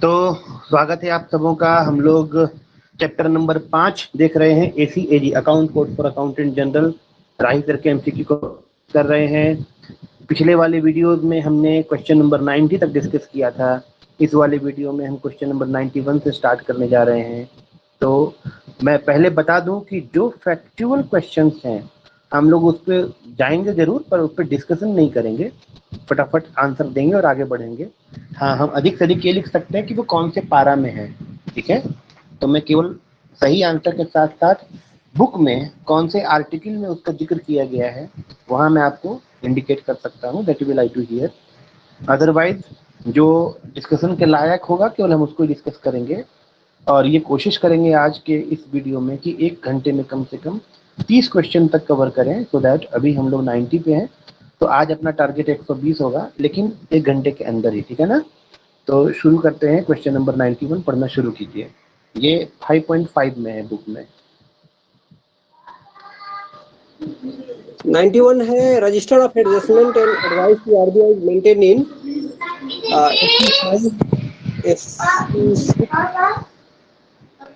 तो स्वागत है आप सबों का। हम लोग चैप्टर नंबर 5 देख रहे हैं, ACAG account code for accountant general, राही करके MCQ को कर रहे हैं। पिछले वाले वीडियोस में हमने क्वेश्चन नंबर 90 तक डिस्कस किया था। इस वाले वीडियो में हम क्वेश्चन नंबर 91 से स्टार्ट करने जा रहे हैं। तो मैं पहले बता दूं कि जो फैक्चुअल क्वेश्चंस हैं हम लोग उस पर जाएंगे जरूर, पर उस पर डिस्कशन नहीं करेंगे, फटाफट आंसर देंगे और आगे बढ़ेंगे। हाँ, हम अधिक से अधिक ये लिख सकते हैं कि वो कौन से पारा में है, ठीक है। तो मैं केवल सही आंसर के साथ साथ बुक में कौन से आर्टिकल में उसका जिक्र किया गया है वहाँ मैं आपको इंडिकेट कर सकता हूँ, that will I to hear. Otherwise जो डिस्कशन के लायक होगा केवल हम उसको डिस्कस करेंगे। और ये कोशिश करेंगे आज के इस वीडियो में कि 1 घंटे में कम से कम 30 क्वेश्चन तक कवर करें, सो दैट अभी हम लोग 90 पे हैं, तो आज अपना टारगेट 120 होगा, लेकिन 1 घंटे के अंदर ही, ठीक है ना। तो शुरू करते हैं। क्वेश्चन नंबर 91 पढ़ना शुरू कीजिए। ये 5.5 में है बुक में। 91 है register of adjustment and advice to RBI maintain in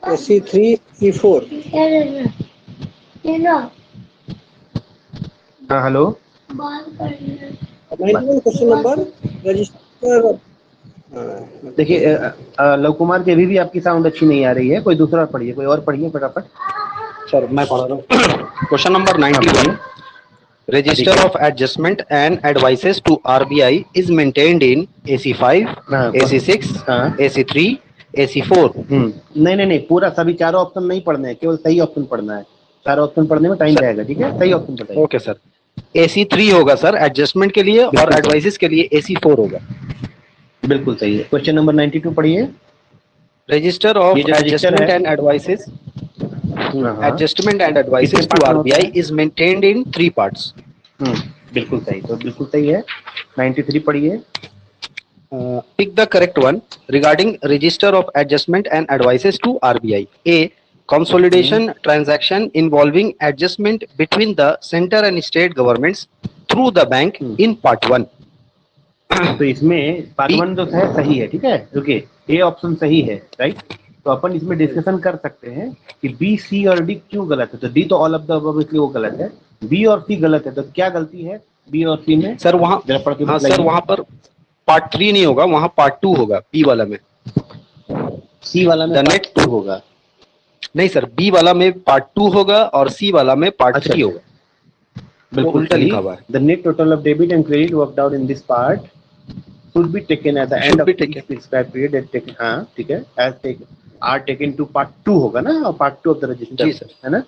SC3 C4। हाँ हेलो, 91 क्वेश्चन नंबर रजिस्टर। देखिए लव कुमार की अभी भी आपकी साउंड अच्छी नहीं आ रही है, कोई दूसरा पढ़िए, कोई और पढ़िए फटाफट। सर मैं पढ़ रहा हूँ। Question number 91, register of adjustment and advices to RBI is maintained in AC5, AC6, AC3, AC4। नहीं, पूरा सभी चारों ऑप्शन नहीं पढ़ने हैं, केवल सही ऑप्शन पढ़ना है। चारों ऑप्शन पढ़ने में टाइम जाएगा, ठीक है। सही ऑप्शन बताइए। ओके सर, AC3 होगा सर एडजस्टमेंट के लिए, और एडवाइसेस के लिए AC4 होगा। बिल्कुल सही है। क्वेश्चन नंबर 92 पढ़िए। Register of adjustment and advices to RBI is maintained in 3 parts. बिल्कुल सही, तो बिल्कुल सही है। 93 पढ़िए। Pick the correct one regarding register of adjustment and advices to RBI. A. Consolidation transaction involving adjustment between the center and state governments through the bank in part 1. तो इसमें part 1 जो है सही है, ठीक है। ओके, ए ऑप्शन सही है, राइट। तो अपन इसमें डिस्कशन कर सकते हैं कि बी, सी और डी क्यों गलत है। तो डी तो ऑल ऑफ द अबव, इसलिए वो गलत है। बी और सी गलत है, तो क्या गलती है बी और सी में? सर वहाँ सर वहाँ पर पार्ट 3 नहीं होगा, वहाँ पार्ट 2 होगा बी वाला में। सी वाला में पार्ट 2 होगा। नहीं सर, बी वाला में पार्ट 2 होगा और सी वाला में पार्ट 3 होगा। बिल्कुल उल्टा लिखा हुआ है। The net total of debit and credit worked out in this part should be taken at the end of each prescribed period and taken, हाँ ठीक है, as taken are taken to part 2 होगा ना, और part 2 of the register, जी sir, है ना।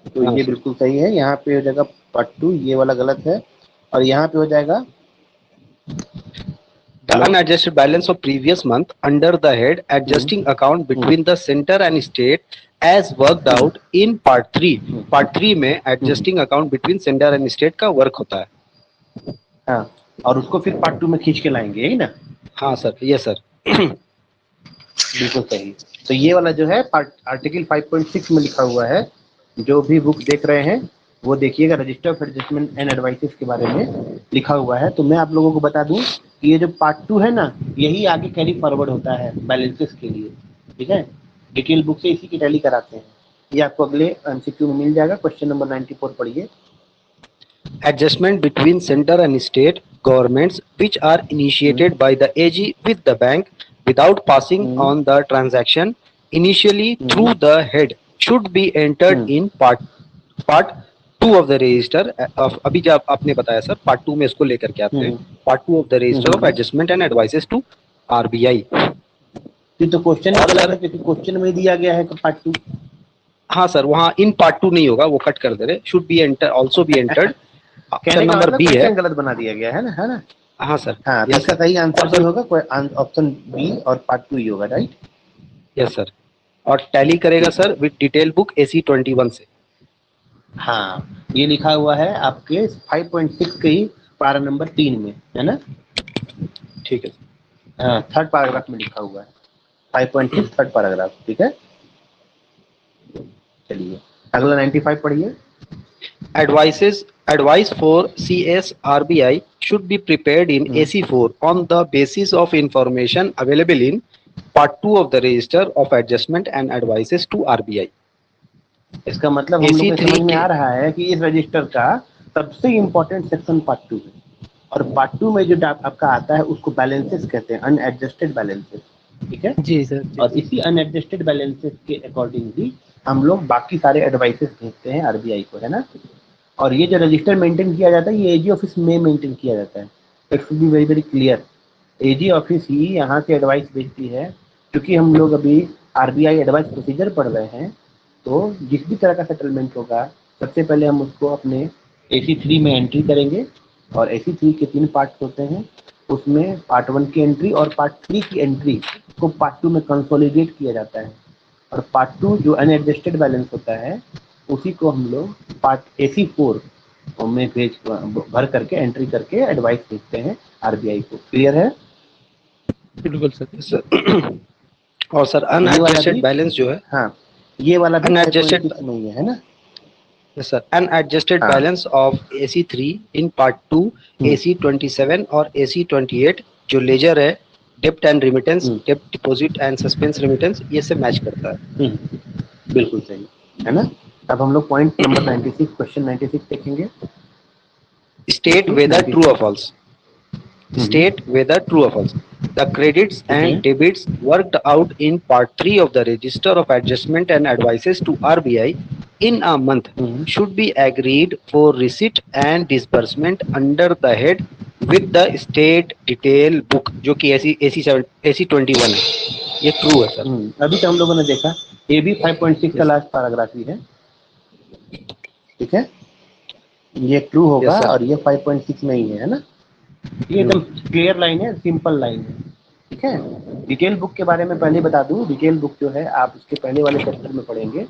तो ये बिल्कुल सही है। यहाँ पे हो जाएगा part 2, ये वाला गलत है। और यहाँ पे हो जाएगा the unadjusted balance of previous month under the head adjusting account between the center and state as worked out in part 3। part 3 में adjusting account between center and state का वर्क होता है। हाँ, और उसको फिर पार्ट 2 में खींच के लाएंगे, यही ना। हाँ सर, ये सर बिल्कुल सही। तो ये वाला जो है आर्टिकल 5.6 में लिखा हुआ है। जो भी बुक देख रहे हैं वो देखिएगा, register of adjustment and advices के बारे में लिखा हुआ है। तो मैं आप लोगों को बता दूं कि ये जो पार्ट 2 है ना, यही आगे कैरी फॉरवर्ड होता है बैलेंसेस के लिए, ठीक है। डिटेल बुक से इसी की टैली कराते हैं। ये आपको अगले MCQ में मिल जाएगा। क्वेश्चन नंबर 94 पढ़िए। Adjustment between center and state governments which are initiated by the AG with the bank without passing on the transaction initially through the head should be entered in part 2 of the register of, अभी जब आपने बताया sir part 2 में इसको लेकर के आते हैं, part 2 of the register of adjustment and advices to RBI। तो क्वेश्चन में दिया गया है पार्ट 2। हाँ सर, वहाँ इन पार्ट 2 नहीं होगा, वो कट कर दे रहे। should be enter also be entered। Option number B है, गलत बना दिया गया है ना, है ना। हाँ सर, हाँ, इसका सही आंसर जो होगा ऑप्शन बी और पार्ट 2 ही होगा, राइट। Yes sir. और टैली करेगा sir with detail book AC21 से। हाँ, ये लिखा हुआ है आपके 5.6 के ही पारा नंबर 3 में, है ना। ठीक है। हाँ, 3rd पैराग्राफ में लिखा हुआ है 5.6 3rd पैराग्राफ, ठीक है। चलिए अगला 95 पढ़िए। Advice for CS RBI should be prepared in AC4 on the basis of information available in Part 2 of the Register of Adjustment and Advices to RBI. इसका मतलब हम लोग को AC3 समझ में के आ रहा है कि इस रजिस्टर का सबसे इम्पोर्टेंट सेक्शन पार्ट 2 है, और पार्ट 2 में जो आपका आता है उसको बैलेंसेस कहते हैं, अनएडजस्टेड बैलेंसेस। ठीक है जी सर जी। और इसी अनएडजस्टेड बैलेंसेस के अकॉर्डिंगली हम लोग बाकी सारे एडवाइसेस भेजते हैं आरबीआई को, है ना। और ये जो रजिस्टर मेंटेन किया जाता है ये एजी ऑफिस में मेंटेन किया जाता है। It should be very very clear, AG office ही यहाँ से एडवाइस भेजती है। क्योंकि हम लोग अभी आरबीआई एडवाइस प्रोसीजर पढ़ रहे हैं, तो जिस भी तरह का सेटलमेंट होगा सबसे पहले हम उसको अपने AC3 में एंट्री करेंगे। और AC3 के 3 पार्ट होते हैं, उसमें पार्ट 1 की एंट्री और पार्ट 3 की एंट्री को पार्ट 2 में कंसोलिडेट किया जाता है। और पार्ट 2 जो अनएडजस्टेड बैलेंस होता है उसी को हम लोग पार्ट AC4 में भर करके एंट्री करके एडवाइस भेजते हैं आरबीआई को। क्लियर है? बिल्कुल सर। सर और सर ये वाला अनएडजस्टेड भी, बैलेंस जो है, हाँ ये वाला भी Unadjusted- 5.6 में ही है ना। yes sir, unadjusted हाँ। balance of AC3 in part 2, AC27 और AC28 जो लेजर है, डेप्ट एंड रिमिटेंस, डेप्ट डिपॉजिट एंड सस्पेंस रिमिटेंस, ये से मैच करता है। बिल्कुल सही है ना। अब हम लोग पॉइंट नंबर 96 क्वेश्चन 96 देखेंगे। State whether true or false. State whether true or false. The credits and debits worked out in part 3 of the Register of Adjustment and Advices to RBI in a month should be agreed for receipt and disbursement under the head with the state detail book, जो कि AC21 है। ये true है sir. अभी तो हम लोगों ने देखा ये भी 5.6 का लास्ट पैराग्राफ ही है। ठीक है, ये ट्रू होगा। Yes, sir. और ये 5.6 में ही है ना। ये एकदम क्लियर लाइन है, सिंपल लाइन है। ठीक है, डिटेल बुक के बारे में पहले बता दूं। डिटेल बुक जो है आप उसके पहले वाले चैप्टर में पढ़ेंगे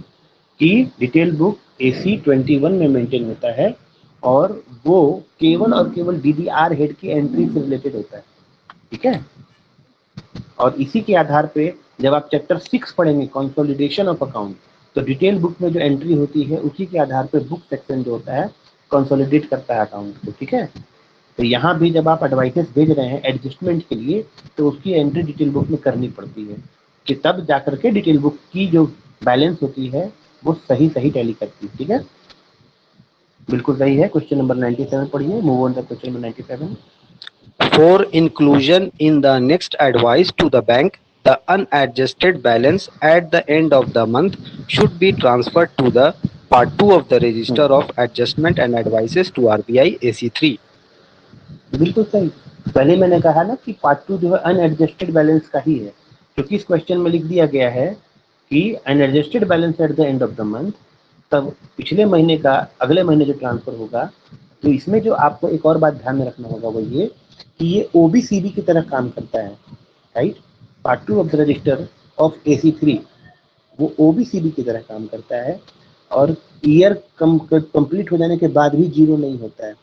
कि डिटेल बुक AC21 में मेंटेन होता है और वो केवल और केवल DDR हेड की एंट्री से रिलेटेड होता है। ठीक है, और इसी के आधार पे जब आप चैप्टर 6 पढ़ेंगे कंसोलिडेशन ऑफ अकाउंट, तो डिटेल बुक में जो एंट्री होती है उसी के आधार पे बुक सेक्शन जो होता है कंसोलिडेट करता है अकाउंट को। ठीक है, तो यहाँ भी जब आप एडवाइसेस भेज रहे हैं एडजस्टमेंट के लिए तो उसकी एंट्री डिटेल बुक में करनी पड़ती है कि तब जाकर के डिटेल बुक की जो बैलेंस होती है वो सही सही टैली करती है। ठीक है, बिल्कुल सही है। क्वेश्चन नंबर 97 पढ़िए। Move on the question number 97। For inclusion in the next advice to the bank, the unadjusted balance at the end of the month should be transferred to the part 2 of the Register of Adjustment and Advices to RBI AC3. बिल्कुल सही। पहले मैंने कहा ना कि part 2 जो है unadjusted balance का ही है, क्योंकि इस क्वेश्चन में लिख दिया गया है कि unadjusted balance at the end of the month, तब पिछले महीने का अगले महीने जो ट्रांसफर होगा। तो इसमें जो आपको एक और बात ध्यान में रखना होगा वो ये कि ये OBCB की तरह काम करता है। Right, part 2 of the register of AC3 वो OBCB की तरह काम करता है और ईयर कंप्लीट हो जाने के बाद भी जीरो नहीं होता है।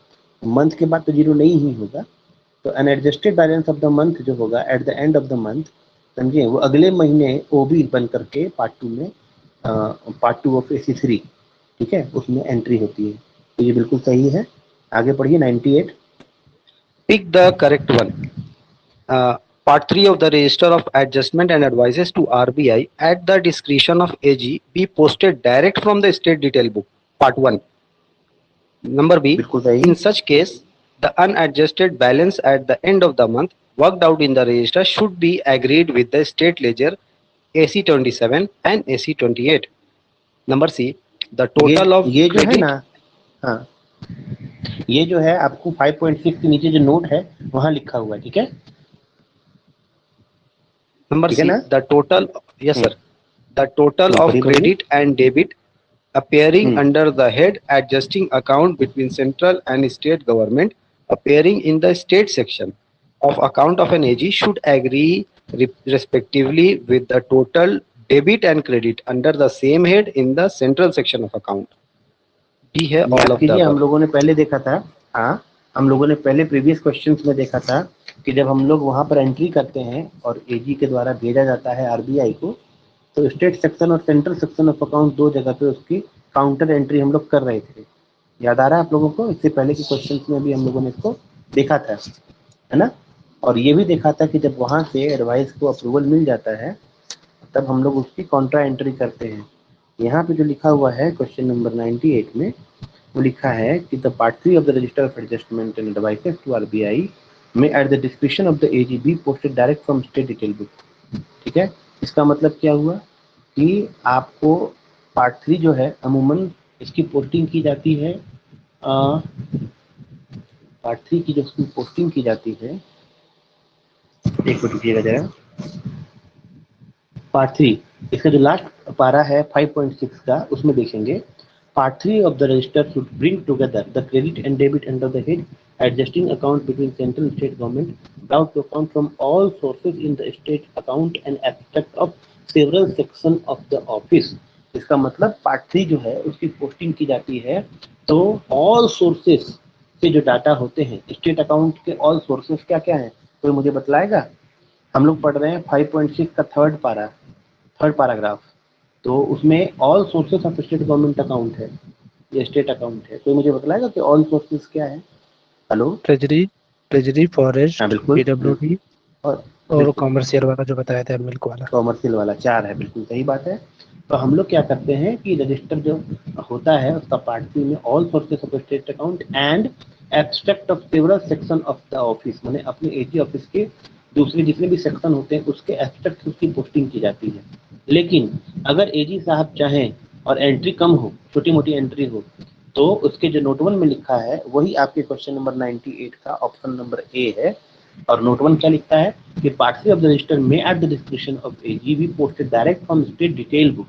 मंथ के बाद तो जीरो नहीं ही होगा। तो unadjusted balance of the month जो होगा eight the end of the month, समझिए, वो अगले महीने OB बन करके पार्ट 2 में पार्ट 2 ऑफ AC3, ठीक है, उसमें एंट्री होती है। तो ये बिल्कुल सही है। आगे पढ़िए 98। Pick the correct one. Part 3 of the Register of Adjustment and Advices to RBI at the discretion of AG be posted direct from the state detail book. Part 1. Number B. बिल्कुल सही। In such case, the unadjusted balance at the end of the month worked out in the register should be agreed with the state ledger AC27 and AC28. Number C. The total of ये जो है credit- ना, हाँ, ये जो है आपको 5.6 के नीचे जो नोट है वहां लिखा हुआ है। ठीक है, Number ठीक है C, ना? the total, yes sir, the total of बढ़िए, credit and debit appearing under the head adjusting account between central and state government appearing in the state section of account of an AG should agree respectively with the total debit and credit under the same head in the central section of account. D है all of the कीजिए, हम above. लोगों ने पहले देखा था, हाँ, हम लोगों ने पहले प्रीवियस क्वेश्चंस में देखा था कि जब हम लोग वहां पर एंट्री करते हैं और एजी के द्वारा भेजा जाता है आरबीआई को, तो स्टेट सेक्शन और सेंट्रल सेक्शन ऑफ अकाउंट दो जगह पे उसकी काउंटर एंट्री हम लोग कर रहे थे। याद आ रहा है आप लोगों को? इससे पहले के क्वेश्चंस में भी हम लोगों ने इसको देखा था, है ना। और ये भी देखा था कि जब वहाँ से एडवाइस को अप्रूवल मिल जाता है तब हम लोग उसकी कॉन्ट्रा एंट्री करते हैं। यहाँ पे जो लिखा हुआ है क्वेश्चन नंबर 98 में, वो लिखा है कि the part 3 of the register of adjustment and advices to RBI में at the description of the AG be posted direct from state detail book. ठीक है, इसका मतलब क्या हुआ कि आपको पार्ट 3 जो है अमूमन इसकी पोस्टिंग की जाती है, पार्ट 3 की जो इसकी पोस्टिंग की जाती है, एक मिनट रुकिएगा जरा। पार्ट 3 इसका जो लास्ट पारा है 5.6 का, उसमें देखेंगे part 3 of the register should bring together the credit and debit under the head adjusting account between central state government without to account from all sources in the state account and abstract of several section of the office। इसका मतलब part 3 जो है उसकी posting की जाती है, तो all sources से जो डाटा होते हैं स्टेट अकाउंट के, ऑल सोर्सेस क्या क्या है, कोई मुझे बतलाएगा? हम लोग पढ़ रहे हैं 5.6 का थर्ड पैराग्राफ, तो उसमें all sources of state government account है, ये स्टेट अकाउंट है। कोई मुझे बतलाएगा कि ऑल सोर्सेस क्या है? हेलो, ट्रेजरी हाँ फॉरेस्ट बिल्कुल, पीडब्ल्यूडी और कॉमर्शियल वाला जो बताया था मिल्क वाला। कॉमर्शियल वाला 4 है, बिल्कुल सही बात है। तो हम लोग क्या करते हैं कि रजिस्टर जो होता है उसका पार्ट 3 में all sources of state account and abstract of several section of the office, माने अपने एजी ऑफिस के दूसरे जितने भी सेक्शन होते हैं उसके एब्स्ट्रैक्ट उसकी पोस्टिंग की जाती है। लेकिन अगर एजी साहब चाहें और एंट्री कम हो, छोटी मोटी एंट्री हो, तो उसके जो नोट 1 में लिखा है वही आपके क्वेश्चन नंबर 98 का ऑप्शन नंबर ए है। और नोट 1 क्या लिखता है कि पार्ट 3 ऑफ द रजिस्टर में at the description of AG be posted direct from state detail book,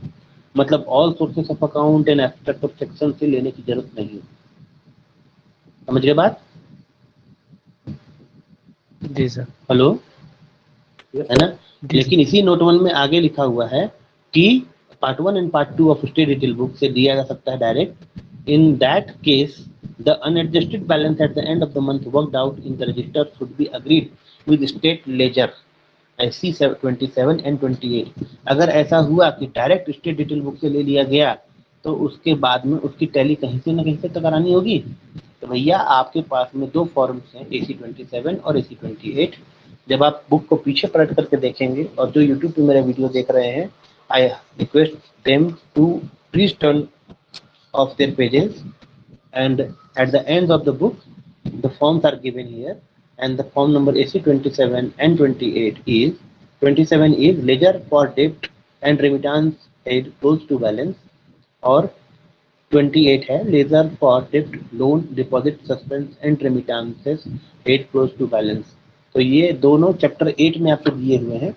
मतलब all sources of account and abstract of section से लेने की जरूरत नहीं है। समझ गए बात? जी सर। हेलो, है ना? लेकिन इसी नोट 1 में आगे लिखा हुआ है कि part 1 and part 2 of state detail book से दिया जा सकता है direct. In that case the unadjusted balance at the end of the month worked out in the register should be agreed with state ledger IC 27 and 28। अगर ऐसा हुआ कि direct state detail book से ले लिया गया तो उसके बाद में उसकी टैली कहीं से ना कहीं से तो करानी होगी। तो भैया आपके पास में दो फॉर्म्स हैं, AC 27 और AC 28। जब आप बुक को पीछे पलट करके देखेंगे, और जो यूट्यूब पे मेरा वीडियो देख रहे हैं, I request them to please turn off their pages and at the ends of the book the forms are given here, and the form number AC 27 and 28 is 27 is ledger for debt and remittance paid close to balance, और 28 है ledger for debt loan deposit suspense and remittances paid close to balance। तो ये दोनों chapter 8 में आपको दिए हुए हैं।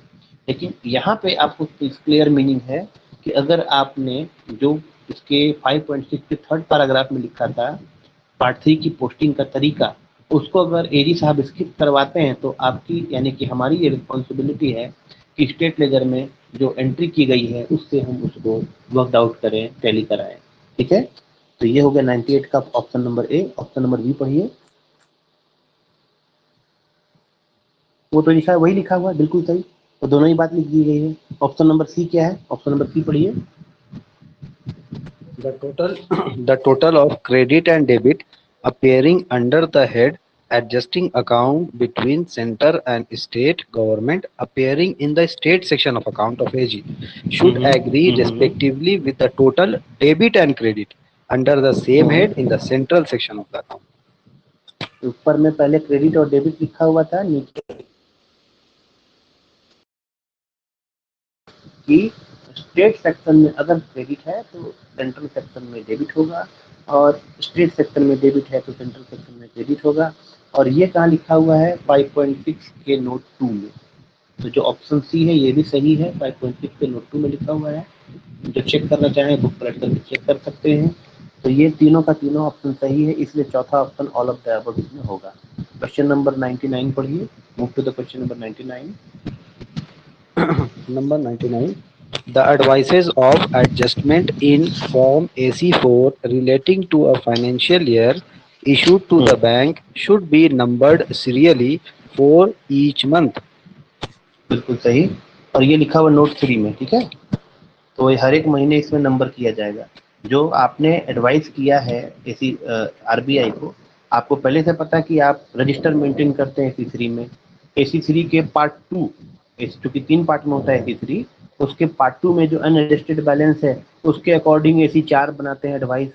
लेकिन यहाँ पे आपको क्लियर मीनिंग है कि अगर आपने जो इसके 5.6 के थर्ड पैराग्राफ में लिखा था पार्ट 3 की पोस्टिंग का तरीका, उसको अगर एजी साहब स्किप करवाते हैं तो आपकी, यानी कि हमारी ये रिस्पॉन्सिबिलिटी है कि स्टेट लेजर में जो एंट्री की गई है उससे हम उसको वर्कड आउट करें, टैली कराएं। ठीक है, तो ये हो गया 98 का option number A. Option number B पढ़िए। वो तो लिखा है, वही लिखा हुआ है, बिल्कुल सही। तो दोनों ही बात लिख दी गई है। ऑप्शन नंबर सी क्या है? ऑप्शन नंबर सी पढ़िए। The total of credit and debit appearing under the head adjusting account between center and state government appearing in the state section of account of AG should agree respectively with the total debit and credit under the same head in the central section of the account। ऊपर में पहले credit और debit लिखा हुआ था, नीचे कि state section में अगर क्रेडिट है तो सेंट्रल सेक्शन में डेबिट होगा, और स्टेट सेक्शन में डेबिट है तो सेंट्रल सेक्शन में क्रेडिट होगा। और ये कहाँ लिखा हुआ है? 5.6 के नोट 2 में। तो जो ऑप्शन सी है ये भी सही है, 5.6 के नोट 2 में लिखा हुआ है। जो चेक करना चाहें बुक पलट करके चेक कर सकते हैं। तो ये तीनों का तीनों ऑप्शन सही है, इसलिए चौथा option all of the above इसमें होगा। क्वेश्चन नंबर 99 पढ़िए। Move to the question number 99। Number 99. The advices of adjustment in Form AC4 relating to a financial year issued to the bank should be numbered serially for each month। बिल्कुल सही। और ये लिखा हुआ note 3 में, ठीक है। तो ये हर एक महीने इसमें नंबर किया जाएगा। जो आपने एडवाइस किया है आरबीआई को, आपको पहले से पता कि आप रजिस्टर मेंटेन करते हैं AC3 में, AC3 के पार्ट 2, क्योंकि 3 पार्ट में होता है AC3, उसके पार्ट 2 में जो अनएडजस्टेड बैलेंस है उसके अकॉर्डिंग AC4 बनाते हैं एडवाइस,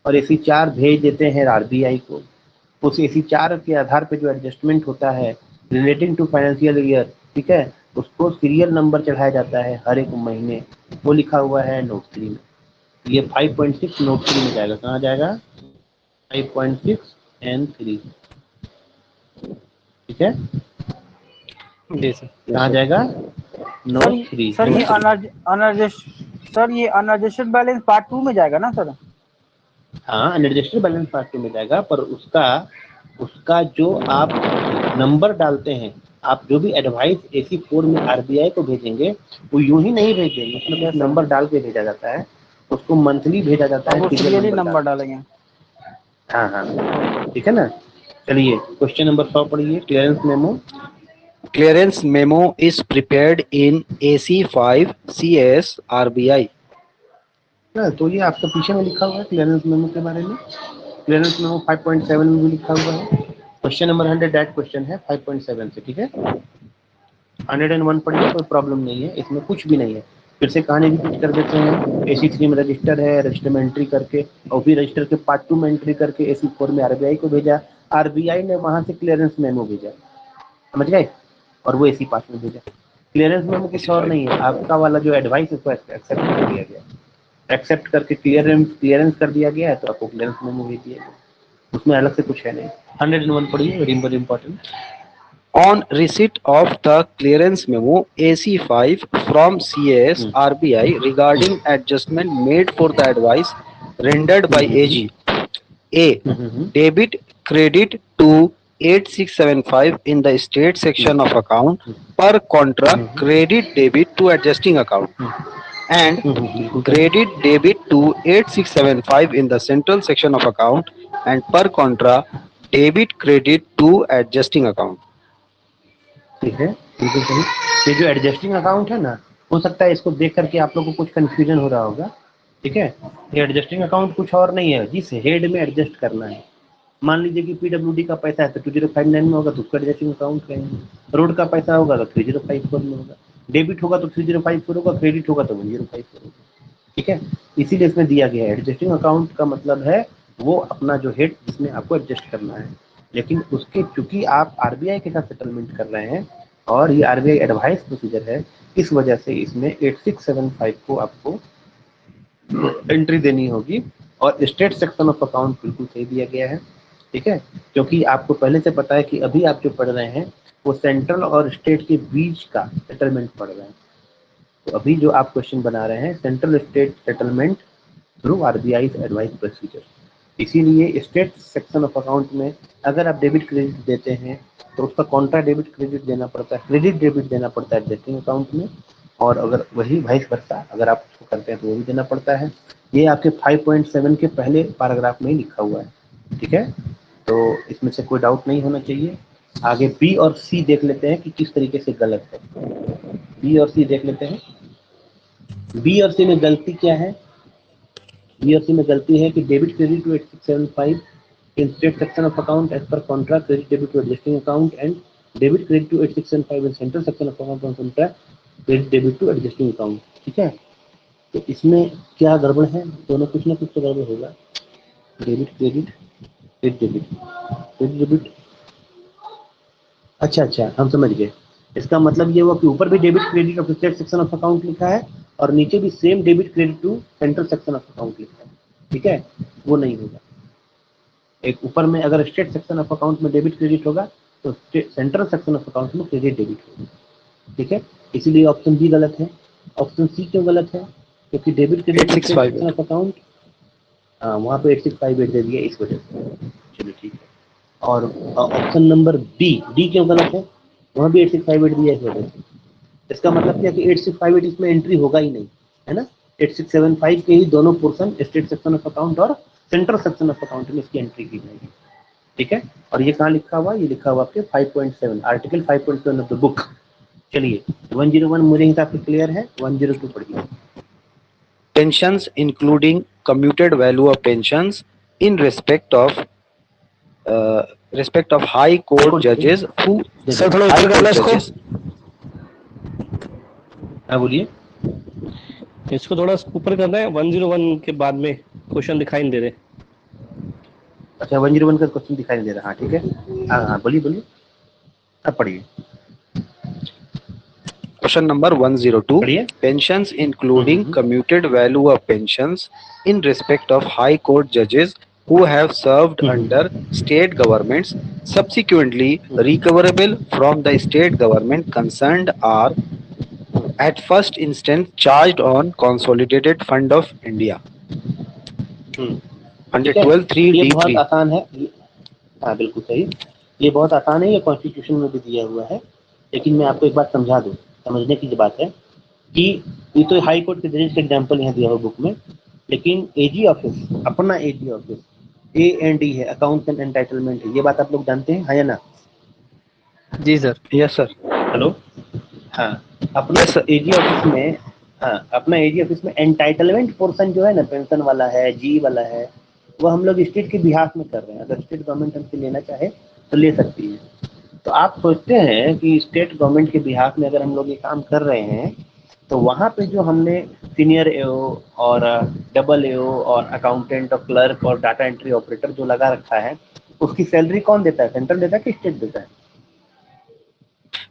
और AC4 भेज देते हैं RBI को। उस AC4 के आधार पे जो एडजस्टमेंट होता है रिलेटिंग टू फाइनेंशियल ईयर, ठीक है, उसको सीरियल नंबर चढ़ाया जाता है हर एक महीने, वो लिखा हुआ है नोट 3 में। ये 5.6 नोट 3 में जाएगा। कहाँ जाएगा? 5.6 and 3, ठीक है, जी सर। कहाँ जाएगा? नोट 3। सर ये अनएडजस्टेड बैलेंस पार्ट 2 में जाएगा ना सर? हाँ, अनएडजस्टेड बैलेंस पार्ट 2 में जाएगा, पर उसका जो आप नंबर डालते हैं, आप जो भी एडवाइस AC4 में RBI को भेजेंगे वो यूं ही नहीं भेजेंगे, उसमें कुछ नंबर डाल के भेजा जाता है, उसको मंथली भेजा जाता है, सीरियली नंबर डालेंगे। हाँ हाँ, ठीक है ना। चलिए क्वेश्चन नंबर 100 पढ़िए। Clearance memo. Clearance memo is prepared in AC5 CS RBI. ना, तो ये आपका पीछे में लिखा हुआ है क्लियरेंस मेमो के बारे में। क्लियरेंस मेमो 5.7 में भी लिखा हुआ है। क्वेश्चन नंबर 100 डैट क्वेश्चन है 5.7 से, ठीक है। 101 पढ़िए, कोई प्रॉब्लम नहीं है, इसमें कुछ भी नहीं है। फिर से कहानी रिपीट कर देते हैं। AC3 में रजिस्टर है, रजिस्टर में एंट्री करके, और फिर रजिस्टर के पार्ट 2 में एंट्री करके AC4 में RBI को भेजा, RBI ने वहां से क्लियरेंस मेमो भेजा, समझ गए, और वो AC5 में भेजा। क्लियरेंस मेमो कुछ और नहीं है, आपका वाला जो एडवाइस है उसको एक्सेप्ट कर दिया गया, एक्सेप्ट करके क्लियरेंस कर दिया गया है, तो आपको क्लियरेंस मेमो भेज दिया गया, उसमें अलग से कुछ है नहीं। 101 पढ़िए, very very important. On receipt of the clearance memo AC5 from CS RBI regarding adjustment made for the advice rendered by AG, A. Debit credit to 8675 in the state section of account per contra credit debit to adjusting account, and credit debit to 8675 in the central section of account and per contra debit credit to adjusting account. ठीक है, बिल्कुल सही। ये जो adjusting account है ना, हो सकता है इसको देख करके आप लोग को कुछ कंफ्यूजन हो रहा होगा, ठीक है। ये एडजस्टिंग अकाउंट कुछ और नहीं है, जिस हेड में एडजस्ट करना है। मान लीजिए कि PWD का पैसा है तो 2059 में होगा तो उसको एडजस्टिंग अकाउंट कहेंगे, रोड का पैसा होगा तो 3054 में होगा, डेबिट होगा तो 3054 होगा, क्रेडिट होगा तो 1054 होगा, ठीक है। इसीलिए इसमें दिया गया है एडजस्टिंग अकाउंट का मतलब है वो अपना जो हेड जिसमें आपको एडजस्ट करना है, लेकिन उसके चूंकि आप RBI के साथ सेटलमेंट कर रहे हैं और ये RBI एडवाइस प्रोसीजर है, इस वजह से इसमें 8675 को आपको एंट्री देनी होगी, और स्टेट सेक्शन ऑफ अकाउंट बिल्कुल सही दिया गया है, ठीक है। क्योंकि आपको पहले से पता है कि अभी आप जो पढ़ रहे हैं वो सेंट्रल और स्टेट के बीच का सेटलमेंट पढ़ रहे हैं, तो अभी जो आप क्वेश्चन बना रहे हैं central state settlement through RBI advice procedure, इसीलिए स्टेट सेक्शन ऑफ अकाउंट में अगर आप डेबिट क्रेडिट देते हैं तो उसका कॉन्ट्रा डेबिट क्रेडिट देना पड़ता है, क्रेडिट डेबिट देना पड़ता है एडजस्टिंग अकाउंट में, और अगर वही वाइस वर्सा अगर आप उसको करते हैं तो वो भी देना पड़ता है। ये आपके 5.7 के पहले पैराग्राफ में ही लिखा हुआ है, ठीक है, तो इसमें से कोई डाउट नहीं होना चाहिए। आगे B और C देख लेते हैं कि किस तरीके से गलत है। B और C देख लेते हैं। B और C में गलती क्या है? B और C में गलती है कि debit credit to 8675 in state section of account as per contract, credit debit to adjusting account, and debit credit to 8675 in central section of account on contract, credit debit to adjusting account, ठीक है। तो इसमें क्या गड़बड़ है? दोनों कुछ ना कुछ तो गड़बड़ होगा। डेबिट क्रेडिट, क्रेडिट डेबिट, अच्छा हम समझ गए। इसका मतलब ये हुआ कि ऊपर भी debit credit of state section of account लिखा है और नीचे भी same debit credit to central section of account लिखा है, ठीक है, वो नहीं होगा। एक ऊपर में अगर स्टेट सेक्शन ऑफ अकाउंट में डेबिट क्रेडिट होगा तो सेंट्रल सेक्शन ऑफ अकाउंट में क्रेडिट डेबिट होगा, ठीक है। इसीलिए ऑप्शन बी गलत है। ऑप्शन सी क्यों गलत है? क्योंकि debit credit section of account, हाँ वहाँ पे 8658 दे दिया इस वजह से, चलिए ठीक है। और ऑप्शन नंबर डी क्यों गलत है? वहाँ भी 8658 दिया इस वजह से। इसका मतलब क्या कि 8658 इसमें एंट्री होगा ही नहीं, है ना। 8675 के ही दोनों portion state section of account और सेंट्रल सेक्शन ऑफ अकाउंट में इसकी एंट्री की जाएगी, ठीक है। और ये कहाँ लिखा हुआ? ये लिखा हुआ आपके 5.7 आर्टिकल 5.7 ऑफ द बुक। चलिए 101 मेरे हिसाब से क्लियर है। 102 पढ़िए। Pensions including commuted value of pensions in respect of respect of high court judges who sir थोड़ा high ऊपर court करना इसको, judges हाँ बोलिए। इसको थोड़ा ऊपर करना है। 101 के बाद में क्वेश्चन दिखाई नहीं दे रहे। अच्छा 101 का क्वेश्चन दिखाई नहीं दे रहा, हाँ ठीक है, हाँ हाँ बोलिए बोलिए, अब पढ़िए question number 102 पढ़िए। pensions including commuted value of pensions in respect of high court judges who have served under state governments subsequently recoverable from the state government concerned are at first instance charged on consolidated fund of India. ठीक है, 112 ये 3 बहुत D3. आसान है, हाँ बिल्कुल सही, ये बहुत आसान है, ये कॉन्स्टिट्यूशन में भी दिया हुआ है। लेकिन मैं आपको एक बात समझा दूं, समझने की जो बात है कि ये तो हाई कोर्ट के जजेस का एग्जाम्पल यहाँ दिया हुआ बुक में, लेकिन एजी ऑफिस, अपना एजी ऑफिस A&E है, अकाउंट्स एंड एंटाइटलमेंट है, ये बात आप लोग जानते हैं, हाँ या ना? जी सर। Yes sir. हेलो, हाँ अपना Yes sir. एजी ऑफिस में, हाँ अपना एजी ऑफिस में एंटाइटलमेंट पोर्शन जो है ना, पेंशन वाला है, जी वाला है, वो हम लोग स्टेट के बिहाफ में कर रहे हैं। अगर स्टेट गवर्नमेंट हमसे लेना चाहे तो ले सकती है। तो आप सोचते हैं कि स्टेट गवर्नमेंट के बिहाफ में अगर हम लोग ये काम कर रहे हैं, तो वहाँ पे जो हमने सीनियर एओ और डबल एओ और अकाउंटेंट और क्लर्क और डाटा एंट्री ऑपरेटर जो लगा रखा है, उसकी सैलरी कौन देता है? सेंट्रल देता है कि स्टेट देता है?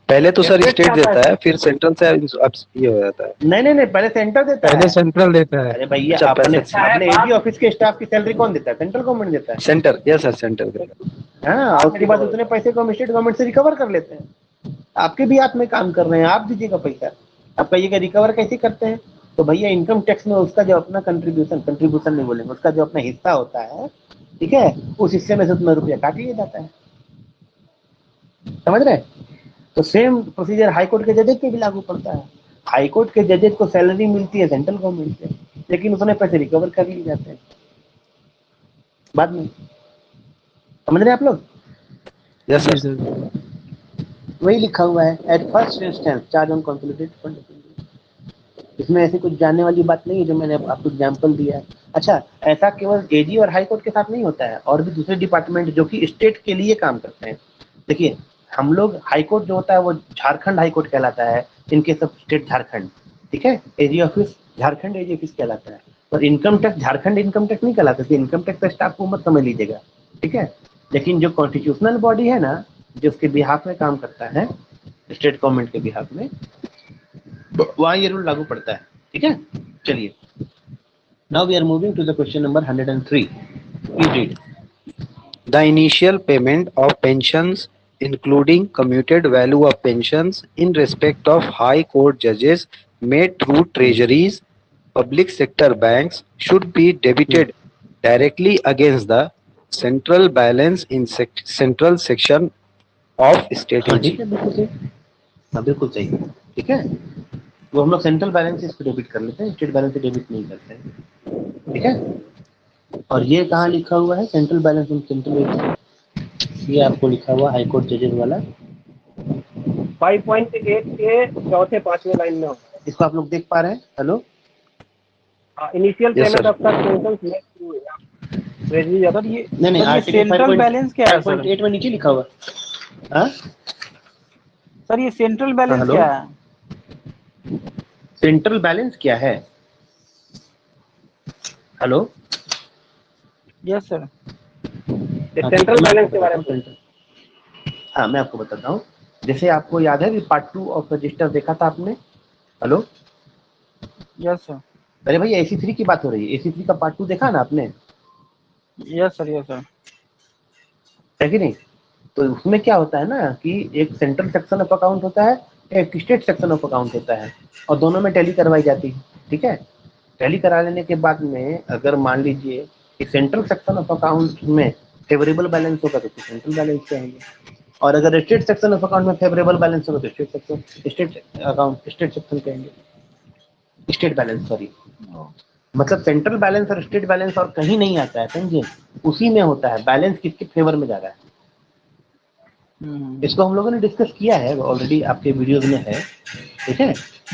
पहले तो सर स्टेट देता है, फिर सेंट्रल से अब ये हो जाता है। नहीं नहीं नहीं, पहले सेंटर देता है। पहले सेंट्रल देता है। अरे भैया, अच्छा, अपने पैसे- अपने एजी ऑफिस के स्टाफ की सैलरी कौन देता है? सेंट्रल गवर्नमेंट देता है। सेंटर, यस सर सेंटर देता है। हाँ, उसके बाद उतने पैसे को हम स्टेट गवर्नमेंट से रिकवर कर लेते हैं। आपके भी हाथ में काम कर रहे हैं, आप दीजिएगा पैसा। आप कहिएगा रिकवर कैसे करते हैं? तो भैया इनकम टैक्स में उसका जो अपना कंट्रीब्यूशन नहीं बोलेंगे, उसका जो अपना हिस्सा होता है, ठीक है, उस हिस्से में से उतना रुपया काट लिया जाता है। समझ रहे? तो सेम प्रोसीजर हाई कोर्ट के जजेस पे भी लागू पड़ता है। हाई कोर्ट के जजेस को सैलरी मिलती है सेंट्रल गवर्नमेंट से, लेकिन उतने पैसे रिकवर कर लिए जाते हैं बाद में। समझ रहे हैं आप लोग? Yes sir. वही लिखा हुआ है, at first instance charge on consolidated fund. इसमें ऐसी कुछ जानने वाली बात नहीं है, जो मैंने आपको एग्जांपल दिया है। अच्छा, ऐसा केवल एजी और हाई कोर्ट के साथ नहीं होता है, और भी दूसरे डिपार्टमेंट जो कि स्टेट के लिए काम करते हैं। देखिए, हम लोग हाई कोर्ट जो होता है वो झारखंड हाई कोर्ट कहलाता है, इनके सब स्टेट झारखंड, ठीक है। AG office Jharkhand AG office कहलाता है, और income tax Jharkhand income tax नहीं कहलाता। इनकम टैक्स का स्टाफ को मत समझ लीजिएगा, ठीक है। लेकिन जो कॉन्स्टिट्यूशनल बॉडी है ना, जो उसके बिहाफ में काम करता है, स्टेट गवर्नमेंट के बिहाफ में, वहाँ ये रूल लागू पड़ता है, ठीक है। चलिए, now we are moving to the question number 103। Please read. The initial payment of pensions, including commuted value of pensions in respect of high court judges made through treasuries, public sector banks, should be debited directly against the central balance in central section of state हाँ AG. ठीक है, बिल्कुल सही, हाँ बिल्कुल सही, ठीक है। वो हम लोग सेंट्रल बैलेंस से इसको डेबिट कर लेते हैं, स्टेट बैलेंस से डेबिट नहीं करते हैं, ठीक है। और ये कहाँ लिखा हुआ है? सेंट्रल बैलेंस इन सेंट्रल, ये आपको लिखा हुआ हाई कोर्ट जजेस वाला 5.8 के चौथे पांचवें लाइन में होगा। इसको आप लोग देख पा रहे हैं? Hello, initial Yes, payment sir. Of such pensions made through treasury. अगर ये नहीं नहीं, सर, ये आर्टिकल सेंट्रल बैलेंस क्या है, सर? 5.8 में नीचे लिखा हुआ। हाँ सर ये सेंट्रल हाँ, बैलेंस हेलो। क्या है? सेंट्रल बैलेंस क्या है? Hello, yes sir. Central balance के बारे में। हाँ मैं आपको बताता हूँ। जैसे आपको याद है कि पार्ट 2 ऑफ रजिस्टर देखा था आपने? Hello, yes sir. अरे भैया AC3 की बात हो रही है, AC3 का पार्ट 2 देखा ना आपने, यस सर। Yes sir. है कि नहीं? तो उसमें क्या होता है ना कि एक सेंट्रल सेक्शन ऑफ अकाउंट होता है, एक स्टेट सेक्शन ऑफ अकाउंट होता है, और दोनों में टैली करवाई जाती है, ठीक है। टैली करा लेने के बाद में अगर मान लीजिए कि सेंट्रल सेक्शन ऑफ अकाउंट में फेवरेबल बैलेंस होगा तो सेंट्रल बैलेंस कहेंगे, और अगर स्टेट सेक्शन ऑफ अकाउंट में फेवरेबल बैलेंस होगा तो स्टेट सेक्शन कहेंगे, स्टेट बैलेंस, सॉरी। मतलब सेंट्रल बैलेंस और स्टेट बैलेंस और कहीं नहीं आता है, समझे, उसी में होता है बैलेंस किसके फेवर में जा रहा है। इसको हम लोगों ने डिस्कस किया है ऑलरेडी, आपके वीडियोस में है, ठीक है।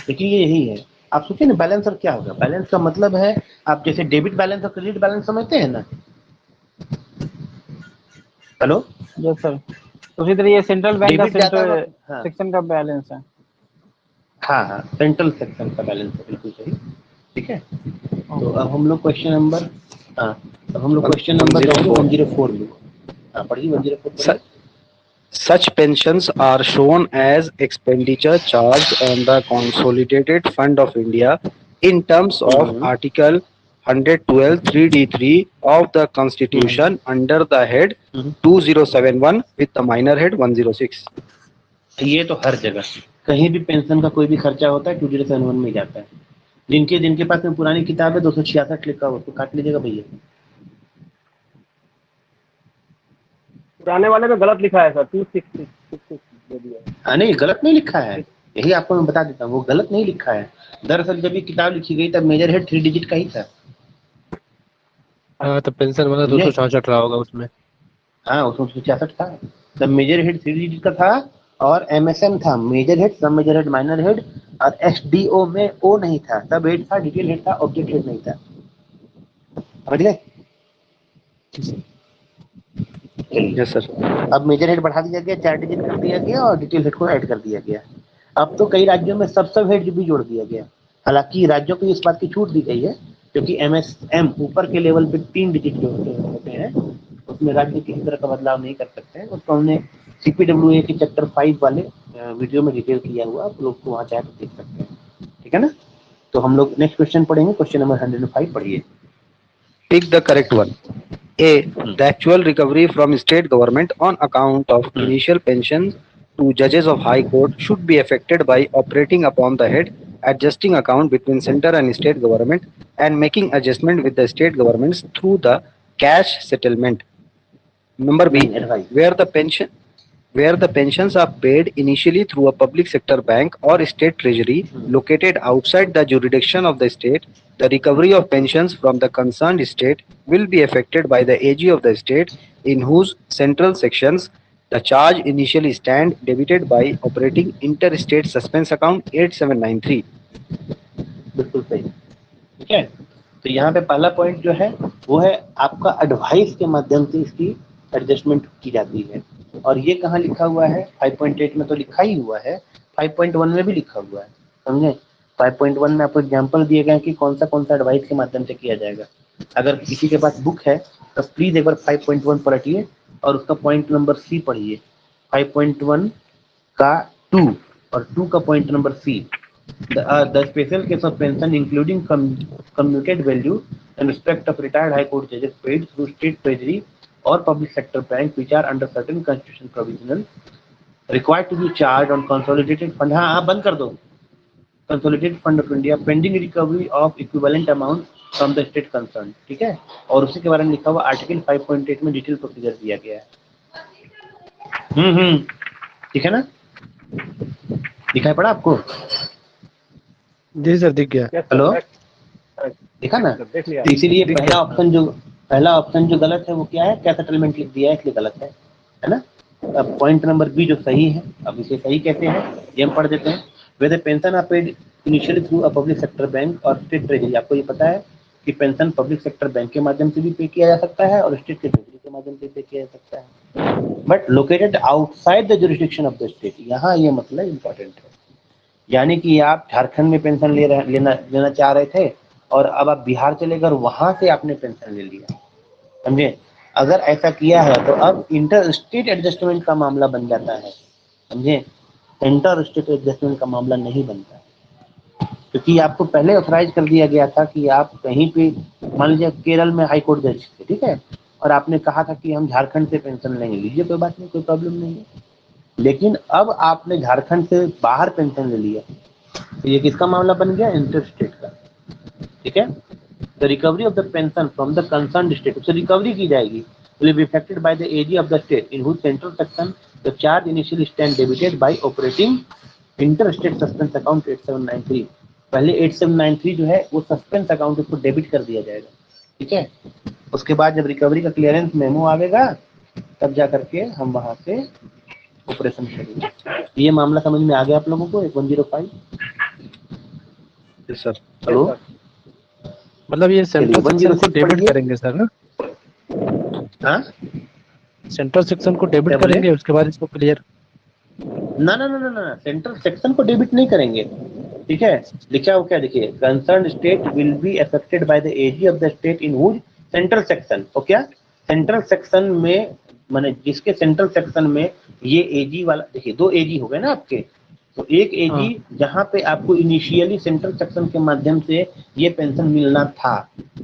लेकिन ये यही है, आप सोचिए ना, बैलेंस और क्या होगा। बैलेंस का मतलब है, आप जैसे डेबिट बैलेंस और क्रेडिट बैलेंस समझते हैं ना, हेलो, यस सर। उसी तरह ये सेंट्रल बैंक का डेबिट जाता है सेंट्रल हाँ सेक्शन का बैलेंस है। हाँ हाँ, सेंट्रल सेक्शन का बैलेंस है, बिल्कुल सही। ठीक है, तो ओके। अब हम लोग क्वेश्चन नंबर, हाँ, अब हम लोग One- क्वेश्चन नंबर जाएंगे 104. 104 में। हाँ पढ़िए, 104 पढ़िए। Such pensions are shown as expenditure charged on the Consolidated Fund of India in terms of hmm, Article 112 3D3 of the hmm, Constitution under the head hmm. 2071 with the minor head 106. ये तो हर जगह कहीं भी pension का कोई भी खर्चा होता है 2071 में ही जाता है। जिनके जिनके पास में पुरानी किताब है 266 लिखा हो तो काट लीजिएगा भैया। पुराने वाले में गलत लिखा है सर, 266 दे दिया है। हाँ नहीं, गलत नहीं लिखा है, यही आपको मैं बता देता हूँ, वो गलत नहीं लिखा है। दरअसल जब ये किताब लिखी गई तब मेजर हेड 3 डिजिट का ही था, हाँ तो पेंशन वाला समझे? 266 रहा होगा उसमें। हाँ उसमें 266 था, तब मेजर हेड 3 डिजिट का था। और एमएसएम था, मेजर हेड, सब मेजर हेड, माइनर हेड। और एसडीओ में ओ नहीं था, सब हेड था, डिटेल हेड था, ऑब्जेक्ट हेड नहीं था, समझ गए? चलिए, Yes, sir. अब मेजर हेड बढ़ा दिया गया, 4 डिजिट कर दिया गया, और डिटेल हेड को ऐड कर दिया गया। अब तो कई राज्यों में सब हेड भी जोड़ दिया गया। हालांकि राज्यों को इस बात की छूट दी गई है, क्योंकि एमएसएम ऊपर के लेवल पे 3 डिजिट जो होते हैं, उसमें राज्य किसी तरह का बदलाव नहीं कर सकते हैं। उसको हमने सीपीडब्ल्यूए के चैप्टर 5 वाले वीडियो में डिटेल किया हुआ, आप लोग को वहाँ जाकर देख सकते हैं। ठीक है ना? तो हम लोग नेक्स्ट क्वेश्चन पढ़ेंगे, क्वेश्चन नंबर 105 पढ़िए। Pick the correct one. A. The actual recovery from state government on account of initial pensions to judges of High Court should be affected by operating upon the head adjusting account between center and state government and making adjustment with the state governments through the cash settlement. Number B. नहीं, advice। Where the pensions are paid initially through a public sector bank or state treasury located outside the jurisdiction of the state, the recovery of pensions from the concerned state will be affected by the AG of the state in whose central sections the charge initially stand debited by operating interstate suspense account 8793. बिल्कुल सही। ठीक है, तो यहाँ पे पहला point जो है वो है आपका एडवाइस के माध्यम से इसकी एडजस्टमेंट की जाती है। और ये कहाँ लिखा हुआ है? 5.8 में तो लिखा ही हुआ है, 5.1 में भी लिखा हुआ है, समझे? 5.1 में आपको एग्जाम्पल दिए गए हैं कि कौन सा एडवाइस के माध्यम से किया जाएगा। अगर किसी के पास बुक है तो प्लीज एक बार 5.1 पढ़िए और उसका पॉइंट नंबर सी पढ़िए। 5.1 का 2 और 2 का point number C. The special case of pension including commuted value in respect of retired high court judges paid through state treasury or public sector bank which are under certain constitution provisional required to be charged on consolidated fund। हाँ हाँ बंद कर दो, consolidated fund of India pending recovery of equivalent amount from the state concerned। ठीक है, और उसी के बारे में लिखा हुआ आर्टिकल 5.8 में डिटेल प्रोसीजर दिया गया है। ठीक है ना? दिखाई पड़ा आपको? जी सर दिख गया। हेलो, देखा ना? देख लिया। तो इसीलिए ठीक है। पहला ऑप्शन जो गलत है वो क्या है? क्या सेटलमेंट लिख दिया है, इसलिए गलत है ना? अब पॉइंट नंबर बी जो सही है, अब इसे सही कहते हैं, ये हम पढ़ देते हैं। Whether pension are paid initially through a public sector bank और स्टेट ट्रेजरी। आपको ये पता है कि पेंशन पब्लिक सेक्टर बैंक के माध्यम से भी पे किया जा सकता है और स्टेट के ट्रेजरी के माध्यम से पे किया जा सकता है, but located outside the jurisdiction of the state. यहाँ ये मतलब इंपॉर्टेंट है, यानी कि आप झारखंड में पेंशन लेना चाह रहे थे और अब आप बिहार चले गए और वहां से आपने पेंशन ले लिया, समझे? अगर ऐसा किया है तो अब इंटर स्टेट एडजस्टमेंट का मामला बन जाता है, समझे? इंटर स्टेट एडजस्टमेंट का मामला नहीं बनता है, क्योंकि आपको पहले ऑथराइज कर दिया गया था कि आप कहीं पे, मान लीजिए केरल में हाई कोर्ट जज थे, ठीक है, और आपने कहा था कि हम झारखंड से पेंशन लेंगे, लीजिए कोई बात नहीं, कोई प्रॉब्लम नहीं है। लेकिन अब आपने झारखंड से बाहर पेंशन ले लिया, तो ये किसका मामला बन गया? इंटर स्टेट का। ठीक है, the recovery of the pension from the concern state, उससे रिकवरी की जाएगी, will be affected by the AG of the state in whose central section the charge initially stand debited by operating interstate suspense account 8793। पहले 8793 जो है वो suspense account उसको debit कर दिया जाएगा, ठीक है। उसके बाद जब रिकवरी का क्लियरेंस मेमो आवेगा तब जा करके हम वहां से ऑपरेशन करेंगे। ये मामला समझ में आ गया आप लोगों को? 105। Yes, sir. हेलो, मतलब ये सेंट्रल चलिए सेक्शन को 106 डेबिट पढ़िए। करेंगे सर ना? हाँ सेंट्रल सेक्शन को डेबिट क्या बोले? करेंगे उसके बाद इसको क्लियर। ना ना ना ना ना, सेंट्रल सेक्शन को डेबिट नहीं करेंगे, ठीक है। लिखा हो क्या, देखिए, concern state will be affected by the AG of the state in whose central section. तो क्या सेंट्रल सेक्शन में, माने जिसके सेंट्रल सेक्शन में ये एजी वाला, देखिए 2 एजी हो गए ना आपके, तो एक एजी जहां पे आपको इनिशियली सेंट्रल सेक्शन के माध्यम से ये पेंशन मिलना था,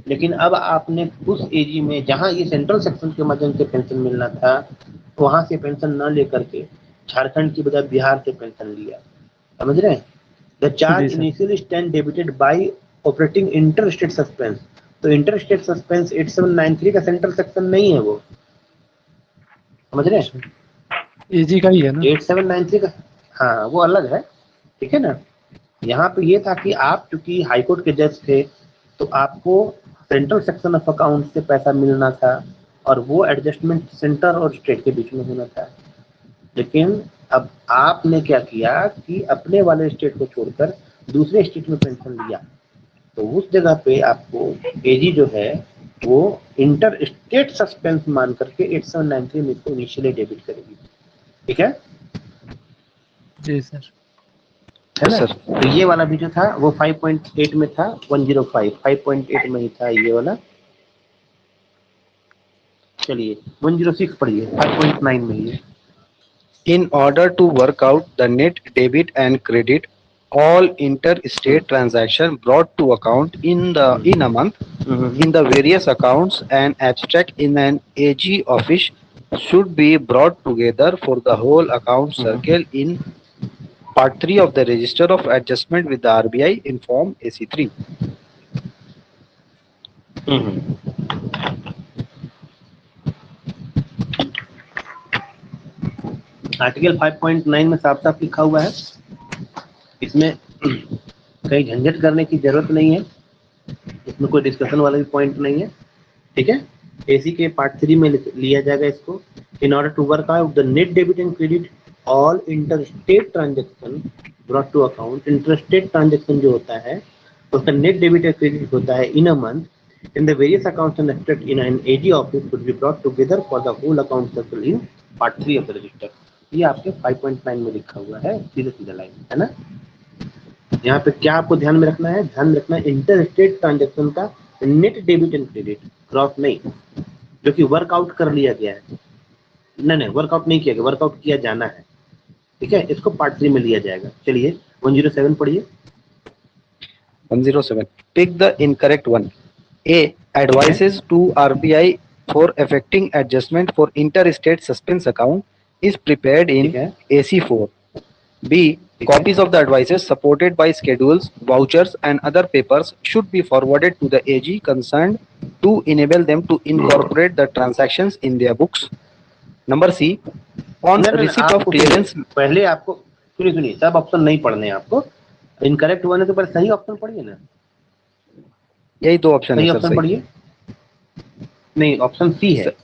लेकिन अब आपने उस एजी में जहां ये सेंट्रल सेक्शन के माध्यम से पेंशन मिलना था, वहां से पेंशन न लेकर के झारखंड की बजाय बिहार से पेंशन लिया। समझ रहे हैं? The charge initially stand debited bye operating inter state suspense. तो इंटर स्टेट सस्पेंस 8793 का सेंट्रल सेक्शन नहीं है वो, समझ रहे हैं? इजी का ही है ना। 8793 का, हाँ वो अलग है, ठीक है ना। यहाँ पे ये था कि आप चूंकि हाईकोर्ट के जज थे, तो आपको सेंट्रल सेक्शन ऑफ अकाउंट से पैसा मिलना था, और वो एडजस्टमेंट सेंटर और स्टेट के बीच में होना था। लेकिन अब आपने क्या किया कि अपने वाले स्टेट को छोड़कर दूसरे स्टेट में पेंशन लिया, तो उस जगह पे आपको एजी जो है वो इंटर स्टेट सस्पेंस मान करके 8793 में इसको इनिशियली डेबिट करेगी, ठीक है? जी सर। है ना? सर। तो ये वाला भी जो था वो 5.8 में था, 105 5.8 में ही था ये वाला। चलिए 106 पढ़िए, 5.9 में ही है। In order to work out the net debit and credit, all interstate transaction brought to account in a month in the various accounts and abstract in an AG office should be brought together for the whole account circle in Part 3 of the Register of Adjustment with the RBI in Form AC3. Article 5.9 में साफ साफ लिखा हुआ है, इसमें कहीं झंझट करने की जरूरत नहीं है, इसमें कोई डिस्कशन वाला भी पॉइंट नहीं है, ठीक है। एसी के पार्ट 3 में लिया जाएगा इसको। In order to work out the net debit and credit all interstate transaction brought to account. Interstate transaction जो होता है उसका नेट डेबिट एंड क्रेडिट होता है in a month in the various accounts and extract in an AG office should be brought together for the whole account circle in part 3 of the register. ये आपके 5.9 में लिखा हुआ है, सीधा सीधा लाइन है ना। यहाँ पे क्या आपको ध्यान में रखना है? ध्यान रखना है इंटर स्टेट ट्रांजेक्शन का net debit and credit, cross नहीं, जो कि वर्कआउट कर लिया गया है। नहीं वर्कआउट नहीं किया गया, वर्कआउट किया जाना है, ठीक है। इसको पार्ट 3 में लिया जाएगा। चलिए 107 पढ़िए। 107. Pick the incorrect one. A. Advices to RBI for effecting adjustment for interstate suspense account is prepared in ठीक है। AC4. B. Copies of the advices supported by schedules, vouchers and other papers should be forwarded to the AG concerned to enable them to incorporate the transactions in their books. Number C. On receipt of clearance. पहले आपको सुनिए, सब option नहीं पढ़ने हैं आपको। Incorrect हुआ है तो पहले सही ऑप्शन पढ़िए ना। यही दो ऑप्शन सही है ऑप्शन सर। पढ़िए। नहीं, ऑप्शन सी है।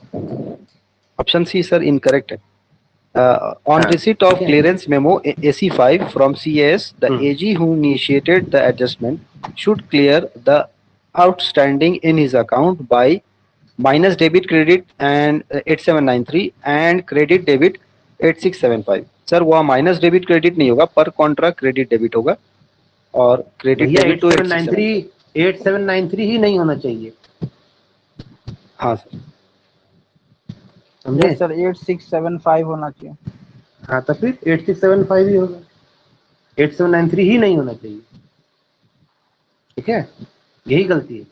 ऑप्शन सी सर इनकरेक्ट है। On receipt of clearance memo AC5 from CAS, the AG who initiated the adjustment should clear the outstanding in his account by minus debit credit and 8793 and credit debit 8675. Sir वो minus debit credit नहीं होगा, पर Contra credit debit होगा और credit debit तो 8793 ही नहीं होना चाहिए। हाँ सर समझे? सर 8675 होना चाहिए। हाँ तो फिर 8675 ही होगा, 8793 ही नहीं होना चाहिए, ठीक है। यही गलती है।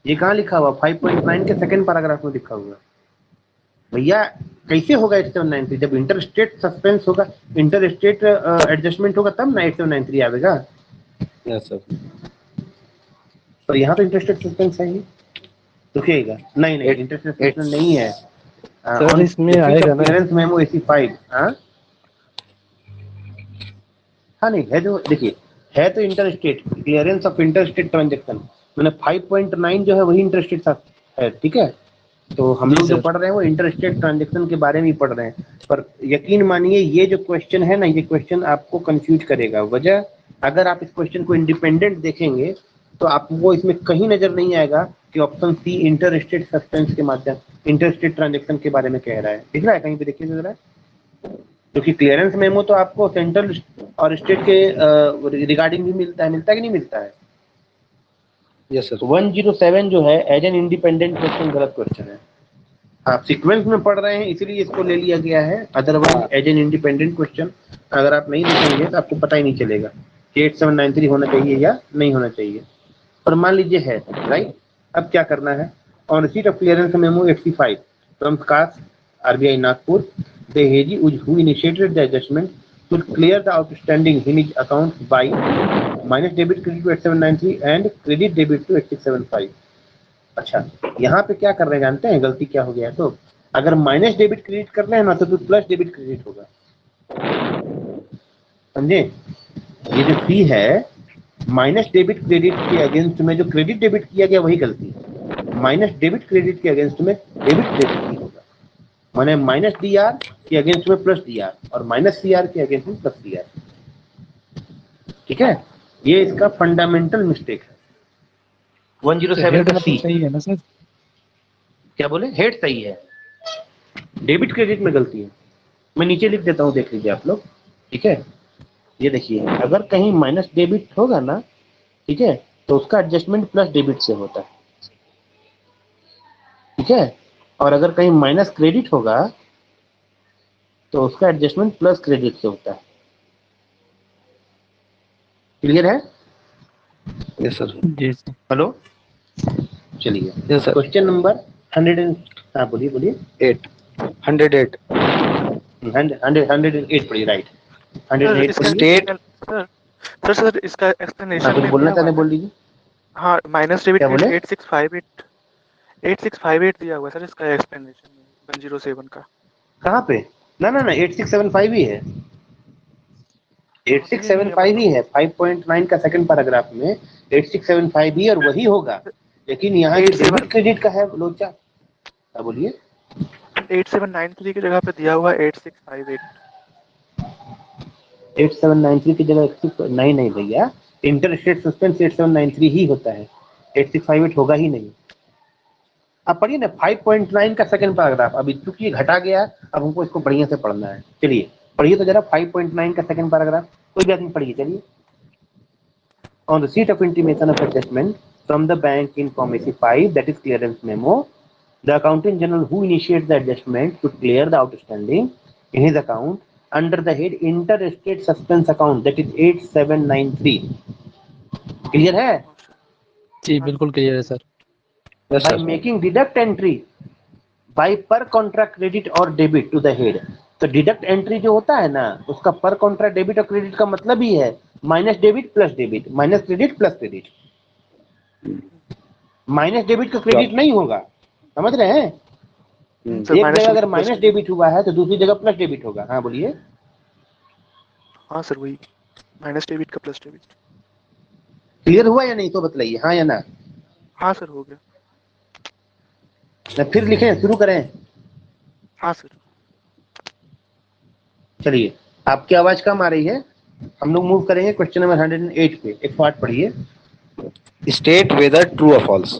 ये कहाँ लिखा हुआ? 5.9 के सेकंड पैराग्राफ में लिखा हुआ। भैया कैसे होगा 8793? जब इंटर स्टेट सस्पेंस होगा, इंटर स्टेट एडजस्टमेंट होगा तब ना 8793 आएगा। Yes sir. तो यहाँ तो इंटर स्टेट सस्पेंस है ही, रुकिएगा। नहीं इंटर स्टेट सस्पेंस नहीं है सर इसमें आएगा ना क्लियरेंस मेमो 85। हाँ नहीं है, जो देखिए है तो inter state clearance of inter state transaction, मैंने 5.9 जो है वही इंटर स्टेट है, ठीक है। तो हम लोग जो पढ़ रहे हैं वो इंटर स्टेट ट्रांजेक्शन के बारे में ही पढ़ रहे हैं, पर यकीन मानिए ये जो क्वेश्चन है ना, ये क्वेश्चन आपको कंफ्यूज करेगा। वजह, अगर आप इस क्वेश्चन को इंडिपेंडेंट देखेंगे तो आपको इसमें कहीं नजर नहीं आएगा कि option C inter state suspense के माध्यम इंटरस्टेट ट्रांजैक्शन के बारे में कह रहा है, दिख रहा है कहीं पे, देखिए जरा, क्योंकि क्लियरेंस मेमो तो आपको सेंट्रल और स्टेट के रिगार्डिंग भी मिलता है कि नहीं मिलता है? Yes sir. 107 जो है एज एन इंडिपेंडेंट क्वेश्चन गलत क्वेश्चन है। आप सीक्वेंस में पढ़ रहे हैं इसलिए इसको ले लिया गया है, otherwise as an independent question अगर आप नहीं लिखेंगे तो आपको पता ही नहीं चलेगा कि 8793 होना चाहिए या नहीं होना चाहिए। पर मान लीजिए है, राइट। अब क्या करना है? On receipt of clearance memo 85 from cast RBI Nagpur, the AG who initiated the adjustment should clear the outstanding in his account by minus debit credit to 8793 and credit debit to 8675। अच्छा, यहाँ पे क्या कर रहे हैं जानते हैं गलती क्या हो गया है? तो अगर माइनस डेबिट क्रेडिट कर रहे हैं ना तो प्लस डेबिट क्रेडिट होगा, समझे? ये जो फी है माइनस डेबिट क्रेडिट के अगेंस्ट में जो क्रेडिट डेबिट किया गया वही गलती है, माइनस डेबिट क्रेडिट के अगेंस्ट में डेबिट क्रेडिट नहीं होगा, माने माइनस DR के अगेंस्ट में प्लस DR और माइनस CR के अगेंस्ट में प्लस CR। ठीक है, ये इसका फंडामेंटल मिस्टेक है। 107 का सी सही है ना सर? क्या बोले? हेड सही है, डेबिट क्रेडिट में गलती है। मैं नीचे लिख देता हूँ, देख लीजिए आप लोग। ठीक है, ये देखिए, अगर कहीं माइनस डेबिट होगा ना, ठीक है, तो उसका एडजस्टमेंट प्लस डेबिट से होता है। ठीक है, और अगर कहीं माइनस क्रेडिट होगा तो उसका एडजस्टमेंट प्लस क्रेडिट से होता है। क्लियर है? Yes sir. जी सर। हेलो, चलिए यस सर। क्वेश्चन नंबर 100 हाँ बोलिए 8 108 108 पढ़िए, राइट। 108 स्टेट सर इसका एक्सप्लेनेशन कुछ बोलना चाहते बोल दीजिए। हाँ, माइनस डेबिट क्या बोले? 8658 दिया हुआ है सर इसका एक्सप्लेनेशन में 107 का। कहाँ पे? ना 8675 ही है, 8675 ही है। 5.9 का सेकंड पैराग्राफ में 8675 ही और वही होगा, लेकिन यहाँ डेबिट क्रेडिट का है लोचा। क्या बोलिए? 8793 की जगह पे दिया हुआ 8658। 8793 की जगह 86 नहीं भैया, इंटर स्टेट सस्पेंस 8793 ही होता है, 8658 होगा ही नहीं। अब पढ़िए ना 5.9 का सेकंड पैराग्राफ। अभी चूंकि ये घटा गया, अब हमको इसको बढ़िया से पढ़ना है। चलिए पढ़िए तो जरा 5.9 का सेकंड पैराग्राफ, कोई भी आदमी पढ़िए। चलिए, on receipt of intimation of adjustment from the bank in form 85 that is clearance memo, the accountant general who initiate the adjustment should clear the outstanding in his account under the head inter state suspense account that is 8793। Clear है? जी बिल्कुल clear है sir. Yes by sir. making deduct entry by per contract credit or debit to the head। तो deduct entry जो होता है ना, उसका पर कॉन्ट्रैक्ट डेबिट और क्रेडिट का मतलब ही है minus debit plus debit, minus credit plus credit. Minus debit का क्रेडिट नहीं होगा, समझ रहे हैं? एक जगह अगर माइनस डेबिट हुआ है तो दूसरी जगह प्लस डेबिट होगा। हाँ बोलिए। हाँ सर, वही माइनस डेबिट का प्लस डेबिट। क्लियर हुआ या नहीं तो बताइए, हाँ या ना? हाँ सर, हो गया। फिर लिखें, शुरू करें। हाँ सर। चलिए, आपकी आवाज कम आ रही है, हम लोग मूव करेंगे क्वेश्चन नंबर 108 पे। एक पार्ट पढ़िए। State whether true or false.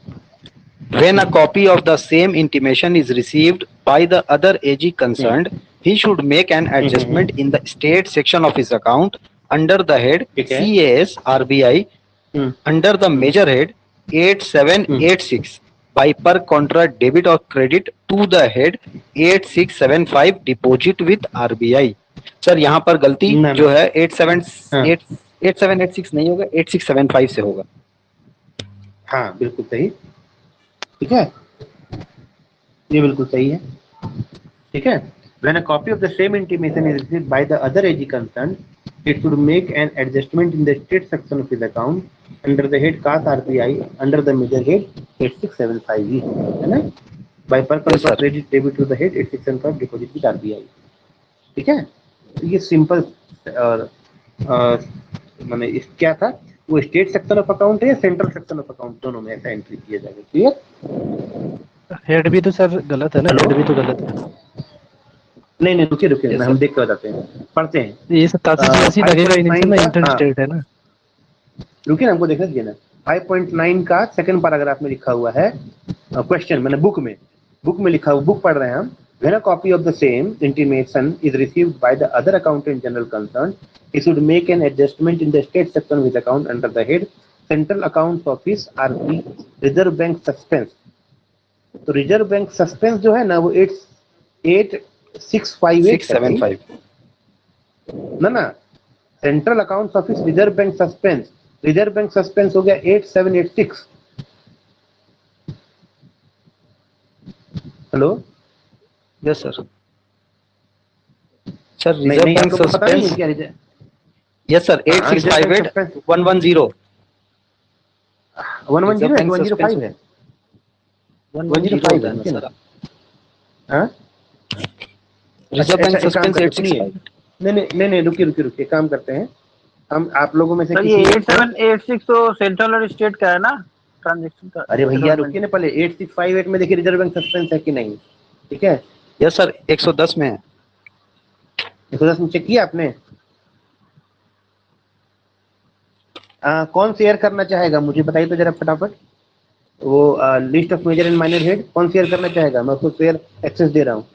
When a copy of the same intimation is received by the other AG concerned, he should make an adjustment in the state section of his account under the head ठीक है। CAS RBI under the major head 8786 by per contract debit or credit to the head 8675 deposit with RBI। Sir यहाँ पर गलती जो है 8786 नहीं होगा, 8675 से होगा। हाँ बिल्कुल सही, ठीक है, ये बिल्कुल सही है। ठीक है, when a copy of the same intimation is received by the other AG concerned, it should make an adjustment in the state section of his account under the head CAS RBI under the major head 8675 है ना, by per contract credit debit to the head 8675 deposit with RBI। ठीक है, तो ये simple और माने इस क्या था, वो स्टेट सेक्शन ऑफ अकाउंट है या सेंट्रल सेक्शन ऑफ अकाउंट, दोनों में ऐसा एंट्री किया जाएगा। क्लियर? हेड भी तो सर गलत है ना, हेड भी तो गलत है। नहीं रुकिए ना, हम देख कर बताते हैं, पढ़ते हैं। ये 87 लगेगा ही नहीं ना, इंटर स्टेट है ना। रुकिए ना, हमको देखना चाहिए ना। 5.9 का सेकंड पैराग्राफ में लिखा हुआ है क्वेश्चन, मैंने बुक में बुक में लिखा हुआ, बुक पढ़ रहे हैं हम। When a copy of the same intimation is received by the other accountant general concerned, he should make an adjustment in the state section with account under the head Central Accounts Office RB Reserve Bank Suspense। तो reserve bank suspense जो है ना वो 88658 675 ना central accounts office reserve bank suspense हो गया 8786। Hello yes sir. Sir नहीं reserve नहीं बैंक आपको पता नहीं है सस्पेंस क्या रिजर्व? यस सर 8658 110 110 है 105 है 105 है सर। हाँ रिजर्व बैंक सस्पेंस 865 नहीं रुकिए काम करते हैं हम। आप लोगों में से सर ये 8786 तो सेंट्रल और स्टेट का है ना ट्रांजैक्शन का। अरे भैया रुकिए ना पहले 8658 में देखिए रिजर्व बैंक सस्पेंस है कि नहीं। ठीक है यस सर 110 में है। 110 में चेक किया आपने? कौन शेयर करना चाहेगा मुझे बताइए तो जरा फटाफट। वो list of major and minor head कौन शेयर करना चाहेगा? मैं उसको शेयर एक्सेस दे रहा हूँ,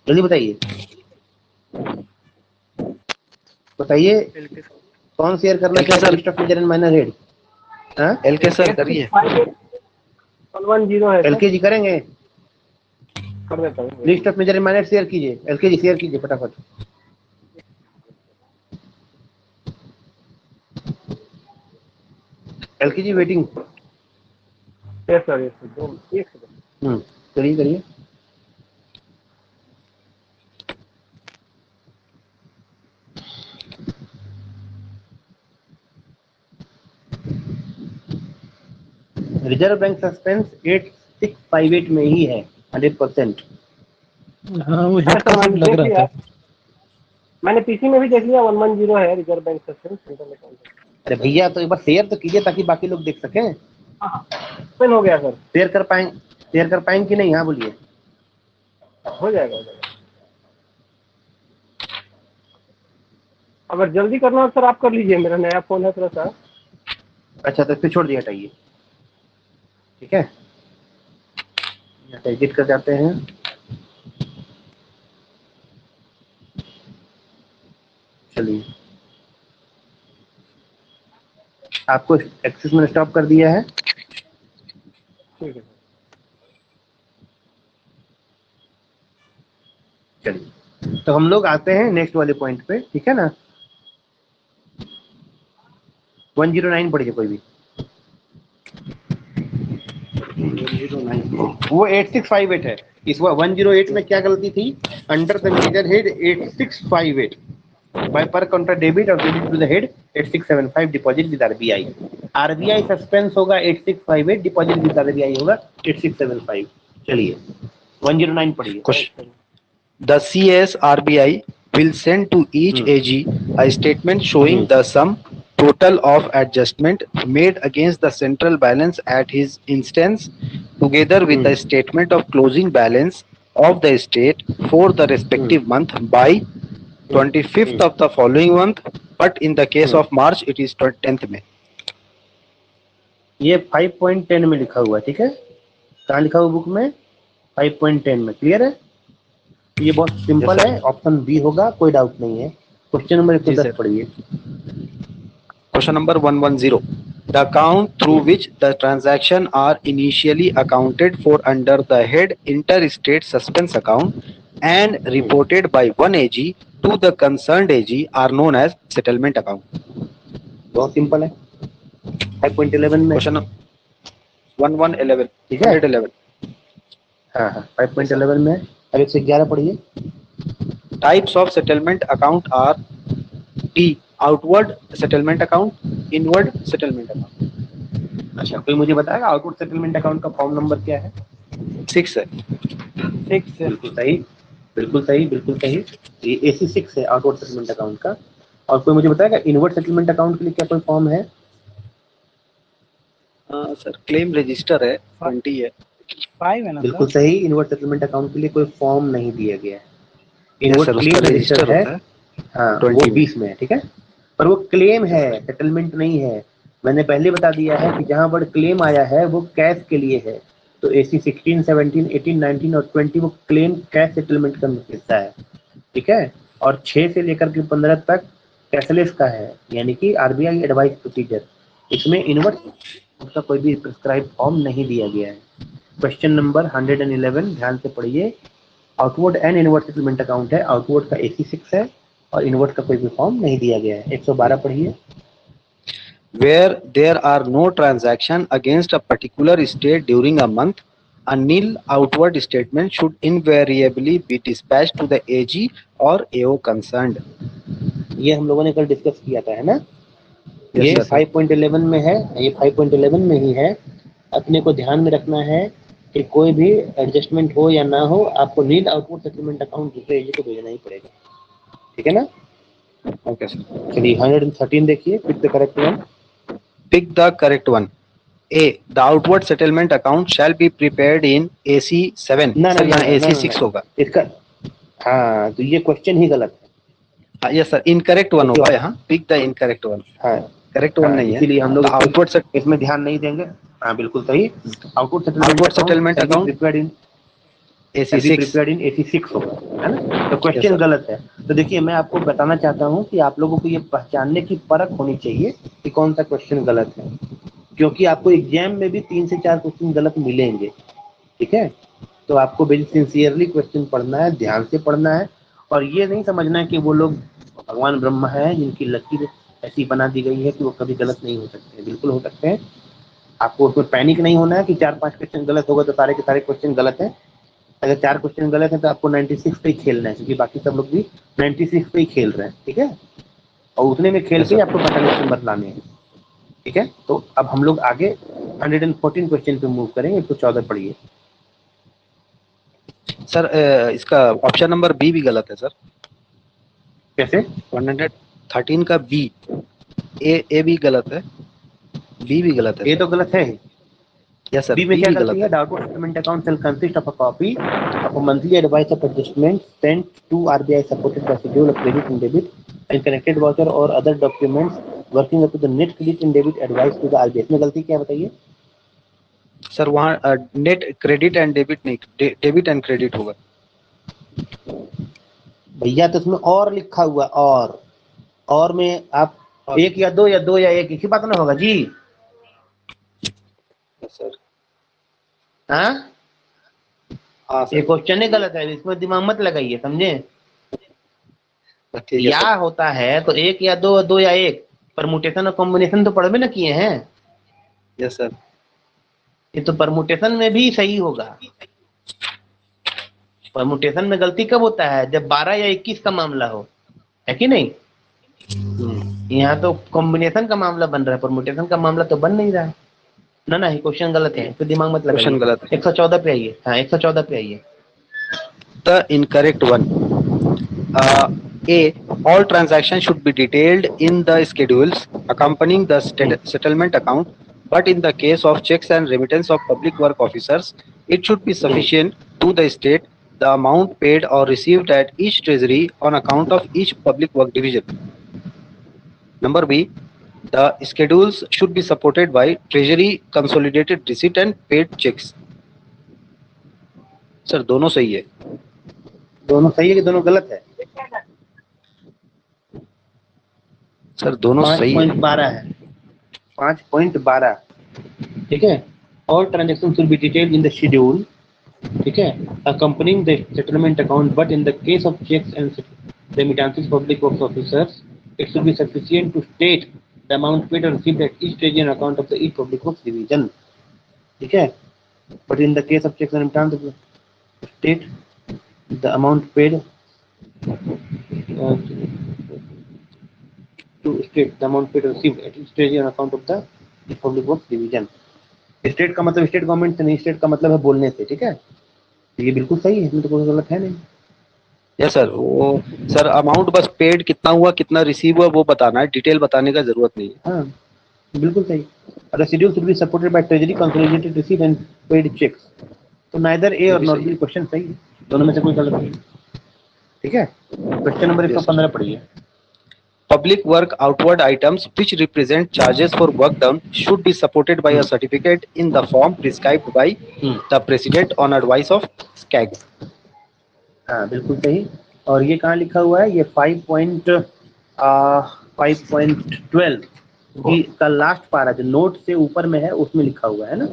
जल्दी बताइए कौन शेयर करना चाहेगा list of major and minor head? LK sir करिए। 110 है एलकेजी करेंगे? कर देता हूँ। List of major and minor share कीजिए, एलकेजी शेयर कीजिए फटाफट। LKG waiting. यस सर एक सेकंड। करिए रिजर्व बैंक सस्पेंस 8658 में ही है 100%। हाँ वो हेड का सब लग रहा था। मैंने पीसी में भी देख लिया 110 है reserve bank suspense central account. अरे भैया तो एक बार शेयर तो कीजिए ताकि बाकी लोग देख सकें। ओपन हो गया सर। शेयर कर पाएंगे कि नहीं? हाँ बोलिए। हो जाएगा अगर जल्दी करना हो सर आप कर लीजिए, मेरा नया फोन है थोड़ा सा। अच्छा तो फिर छोड़ दिया, हटाइए। ठीक है एडिट कर जाते हैं। चलिए आपको एक्सेस में स्टॉप कर दिया है। ठीक है चलिए तो हम लोग आते हैं नेक्स्ट वाले पॉइंट पे। ठीक है ना 109 पढ़िए कोई भी। 109 वो 8658 है। इस 108 में क्या गलती थी? Under the major head 8658 by per counter debit और credit to the head 8675 deposit with RBI. RBI suspense होगा 8658, डिपॉजिट विद आरबीआई होगा 8675। चलिए 109 पढ़िए। The CSRBI will send to each AG a statement showing the sum total of adjustment made against the central balance at his instance, together with the statement of closing balance of the estate for the respective month by 25th of the following month, but in the case of March it is 10th में। ये 5.10 में लिखा हुआ है। ठीक है कहाँ लिखा हुआ बुक में? 5.10 में। क्लियर है? ये बहुत सिंपल है, ऑप्शन बी होगा, कोई डाउट नहीं है। क्वेश्चन नंबर 110 पढ़िए। Question number 110. The account through which the transaction are initially accounted for under the head interstate suspense account and reported by one AG to the concerned AG are known as settlement account. बहुत simple है। 5.11 में Question 1111. ठीक है 111. हाँ 5.11 में। अब 111 पढ़िए। Types of settlement account are D. Outward settlement account, inward settlement account. अच्छा कोई मुझे बताएगा आउटपुट सेटलमेंट अकाउंट का फॉर्म नंबर क्या है? 6 है। 6 बिल्कुल सही। ये AC 6 है आउटवर्ड सेटलमेंट अकाउंट का। और कोई मुझे बताएगा इनवर्ड सेटलमेंट अकाउंट के लिए क्या कोई फॉर्म है? सर क्लेम रजिस्टर है 20 है। 5 है ना बिल्कुल सही। इनवर्ड सेटलमेंट अकाउंट के लिए कोई फॉर्म नहीं दिया गया है। Yes, इनवर्ड sir, उसका क्लेम रजिस्टर रजिस्टर है। होता है हाँ 20 वो में। 20 में है। ठीक है पर वो क्लेम है, सेटलमेंट नहीं है। मैंने पहले बता दिया है कि जहां पर क्लेम आया है वो कैश के लिए है, तो AC 16, 17, 18, 19 और 20 वो क्लेम कैश सेटलमेंट का हिस्सा है, ठीक है। और 6 से लेकर के 15 तक कैशलेस का है, यानी कि RBI एडवाइस प्रोसीजर। इसमें इनवर्ट का कोई भी प्रिस्क्राइब फॉर्म नहीं दिया गया है। क्वेश्चन नंबर 111 ध्यान से पढ़िए। Outward and inward settlement account है, आउटवर्ड का AC 6 है और इनवर्ट का कोई भी फॉर्म नहीं दिया गया है। 112 पढ़िए। Where there are no transaction against a particular state during a month, a nil outward statement should invariably be dispatched to the AG or AO concerned. ये हम लोगों ने कल डिस्कस किया था, है ना। Yes, ये sir. 5.11 में है, ये 5.11 में ही है। अपने को ध्यान में रखना है कि कोई भी एडजस्टमेंट हो या ना हो, आपको नील आउटपुट सेटलमेंट अकाउंट दूसरे एजेंट को भेजना ही पड़ेगा, ठीक है ना। Okay, sir. चलिए 113 देखिए, pick the correct one. Pick the correct one. A. The outward settlement account shall be prepared in AC 7. ना Sir, यहाँ AC ना, 6 होगा. इसका हाँ, तो ये क्वेश्चन ही गलत है। Yes, sir. Incorrect one होगा यहाँ. Pick the incorrect one. हाँ, Correct one नहीं है. इसीलिए हम लोग The outward इसमें ध्यान नहीं देंगे। हाँ बिल्कुल सही। Output Outward settlement account prepared in AC 6. Prepared in AC 6 होगा, है ना। तो क्वेश्चन गलत है। तो देखिए, मैं आपको बताना चाहता हूँ कि आप लोगों को ये पहचानने की परख होनी चाहिए कि कौन सा क्वेश्चन गलत है, क्योंकि आपको एग्जाम में भी 3 से 4 क्वेश्चन गलत मिलेंगे, ठीक है। तो आपको वेरी सिंसियरली क्वेश्चन पढ़ना है, ध्यान से पढ़ना है, और ये नहीं समझना है कि वो लोग भगवान ब्रह्मा है जिनकी लकीर ऐसी बना दी गई है कि वो कभी गलत नहीं हो सकते। बिल्कुल हो सकते हैं। आपको उसमें पैनिक नहीं होना है कि 4-5 क्वेश्चन गलत होगा तो सारे के सारे क्वेश्चन गलत हैं। अगर 4 क्वेश्चन गलत है तो आपको 96 पे ही खेलना है, क्योंकि बाकी सब लोग भी 96 पे ही खेल रहे हैं, ठीक है। और उतने में खेल के आपको 45 नंबर लाने हैं, ठीक है। तो अब हम लोग आगे 114 क्वेश्चन पे मूव करेंगे। 114 पढ़िए। सर इसका ऑप्शन नंबर बी भी गलत है सर। कैसे? 113 का बी, ए भी गलत है, बी भी गलत है। ये तो गलत है। यस सर, बी में बी क्या भी गलती गलत है? है। Doubtful settlement account shall consist of a copy of a monthly advice of adjustment sent to RBI supported by schedule of credit and debit and connected voucher or other documents working up to the net credit and debit advice to the RBI। इसमें गलती क्या है बताइए? Sir वहाँ net credit and debit नहीं, debit and credit होगा भैया। तो इसमें और लिखा हुआ, और में आप 1 या 2 या 2 या 1 ही बात ना होगा जी। सर। हाँ, हाँ ये सर, क्वेश्चन ही गलत है, इसमें दिमाग मत लगाइए, समझे। ठीक है या सर। होता है तो 1 या 2, 2 या 1, परमुटेशन और कॉम्बिनेशन तो पढ़ में ना किए हैं। Yes sir. ये तो परमुटेशन में भी सही होगा। परमुटेशन में गलती कब होता है? जब 12 या 21 का मामला हो, है कि नहीं। यहाँ तो कॉम्बिनेशन का मामला बन रहा है, परमुटेशन का मामला तो बन नहीं रहा है ना। ये क्वेश्चन गलत है, तो दिमाग मत लगाइए। क्वेश्चन गलत है। 114 पे आइए। हाँ 114 पे आइए। The incorrect one. A. All transactions should be detailed in the schedules accompanying the settlement account, but in the case of checks and remittance of public work officers, it should be sufficient to the state the amount paid or received at each treasury on account of each public work division. Number B. The schedules should be supported by treasury consolidated receipt and paid checks. Sir दोनों सही है। दोनों सही है कि दोनों गलत है? सर दोनों सही है। 5.12 है, 5.12, ठीक है। All transactions should be detailed in the schedule, ठीक है, accompanying the settlement account, but in the case of checks and remittances public works officers, it should be sufficient to state the amount paid or received at each treasury on account of the each public works division, ठीक है। But in the case of checks and remittances, state the amount paid to state the amount paid or received at each treasury on account of the public works division। State का मतलब state government से नहीं, state का मतलब है बोलने से, ठीक है। तो ये बिल्कुल सही है, इसमें तो कोई गलत है नहीं। यस सर, वो सर अमाउंट बस पेड कितना हुआ कितना रिसीव हुआ वो बताना है, डिटेल बताने का जरूरत नहीं है। हाँ बिल्कुल सही। और schedule should be supported by treasury consolidated receipt and paid cheques. तो नाइदर ए और नॉट बी क्वेश्चन सही है, दोनों में से कोई गलत नहीं, ठीक है। क्वेश्चन नंबर 115 पढ़िए। Public work outward items which represent charges for work done should be supported by a certificate in the form prescribed by the President on advice of SCAG. हाँ बिल्कुल सही। और ये कहाँ लिखा हुआ है? ये 5.12 का लास्ट पारा जो नोट से ऊपर में है उसमें लिखा हुआ है ना।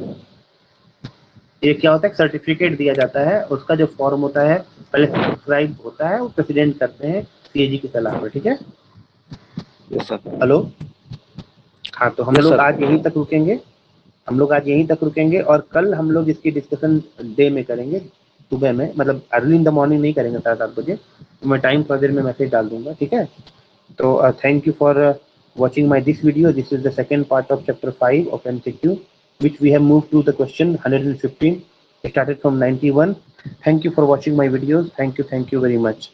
ये क्या होता है? सर्टिफिकेट दिया जाता है, उसका जो फॉर्म होता है पहले सब्सक्राइब होता है, वो प्रेसिडेंट करते हैं सीएजी की सलाह पर। ठीक है, Yes, sir. हेलो। हाँ तो हम Yes, लोग sir. आज यहीं तक रुकेंगे, और कल हम लोग इसकी डिस्कशन डे में करेंगे, सुबह में, मतलब अर्ली इन द मॉर्निंग नहीं करेंगे 7:30 बजे। तो मैं टाइम थोड़ी देर में मैसेज डाल दूंगा। ठीक है, तो thank you for watching my this video. This is the second part of chapter 5 of MCQ, which we have moved to the question 115. It started from 91. Thank you for watching my videos. Thank you very much.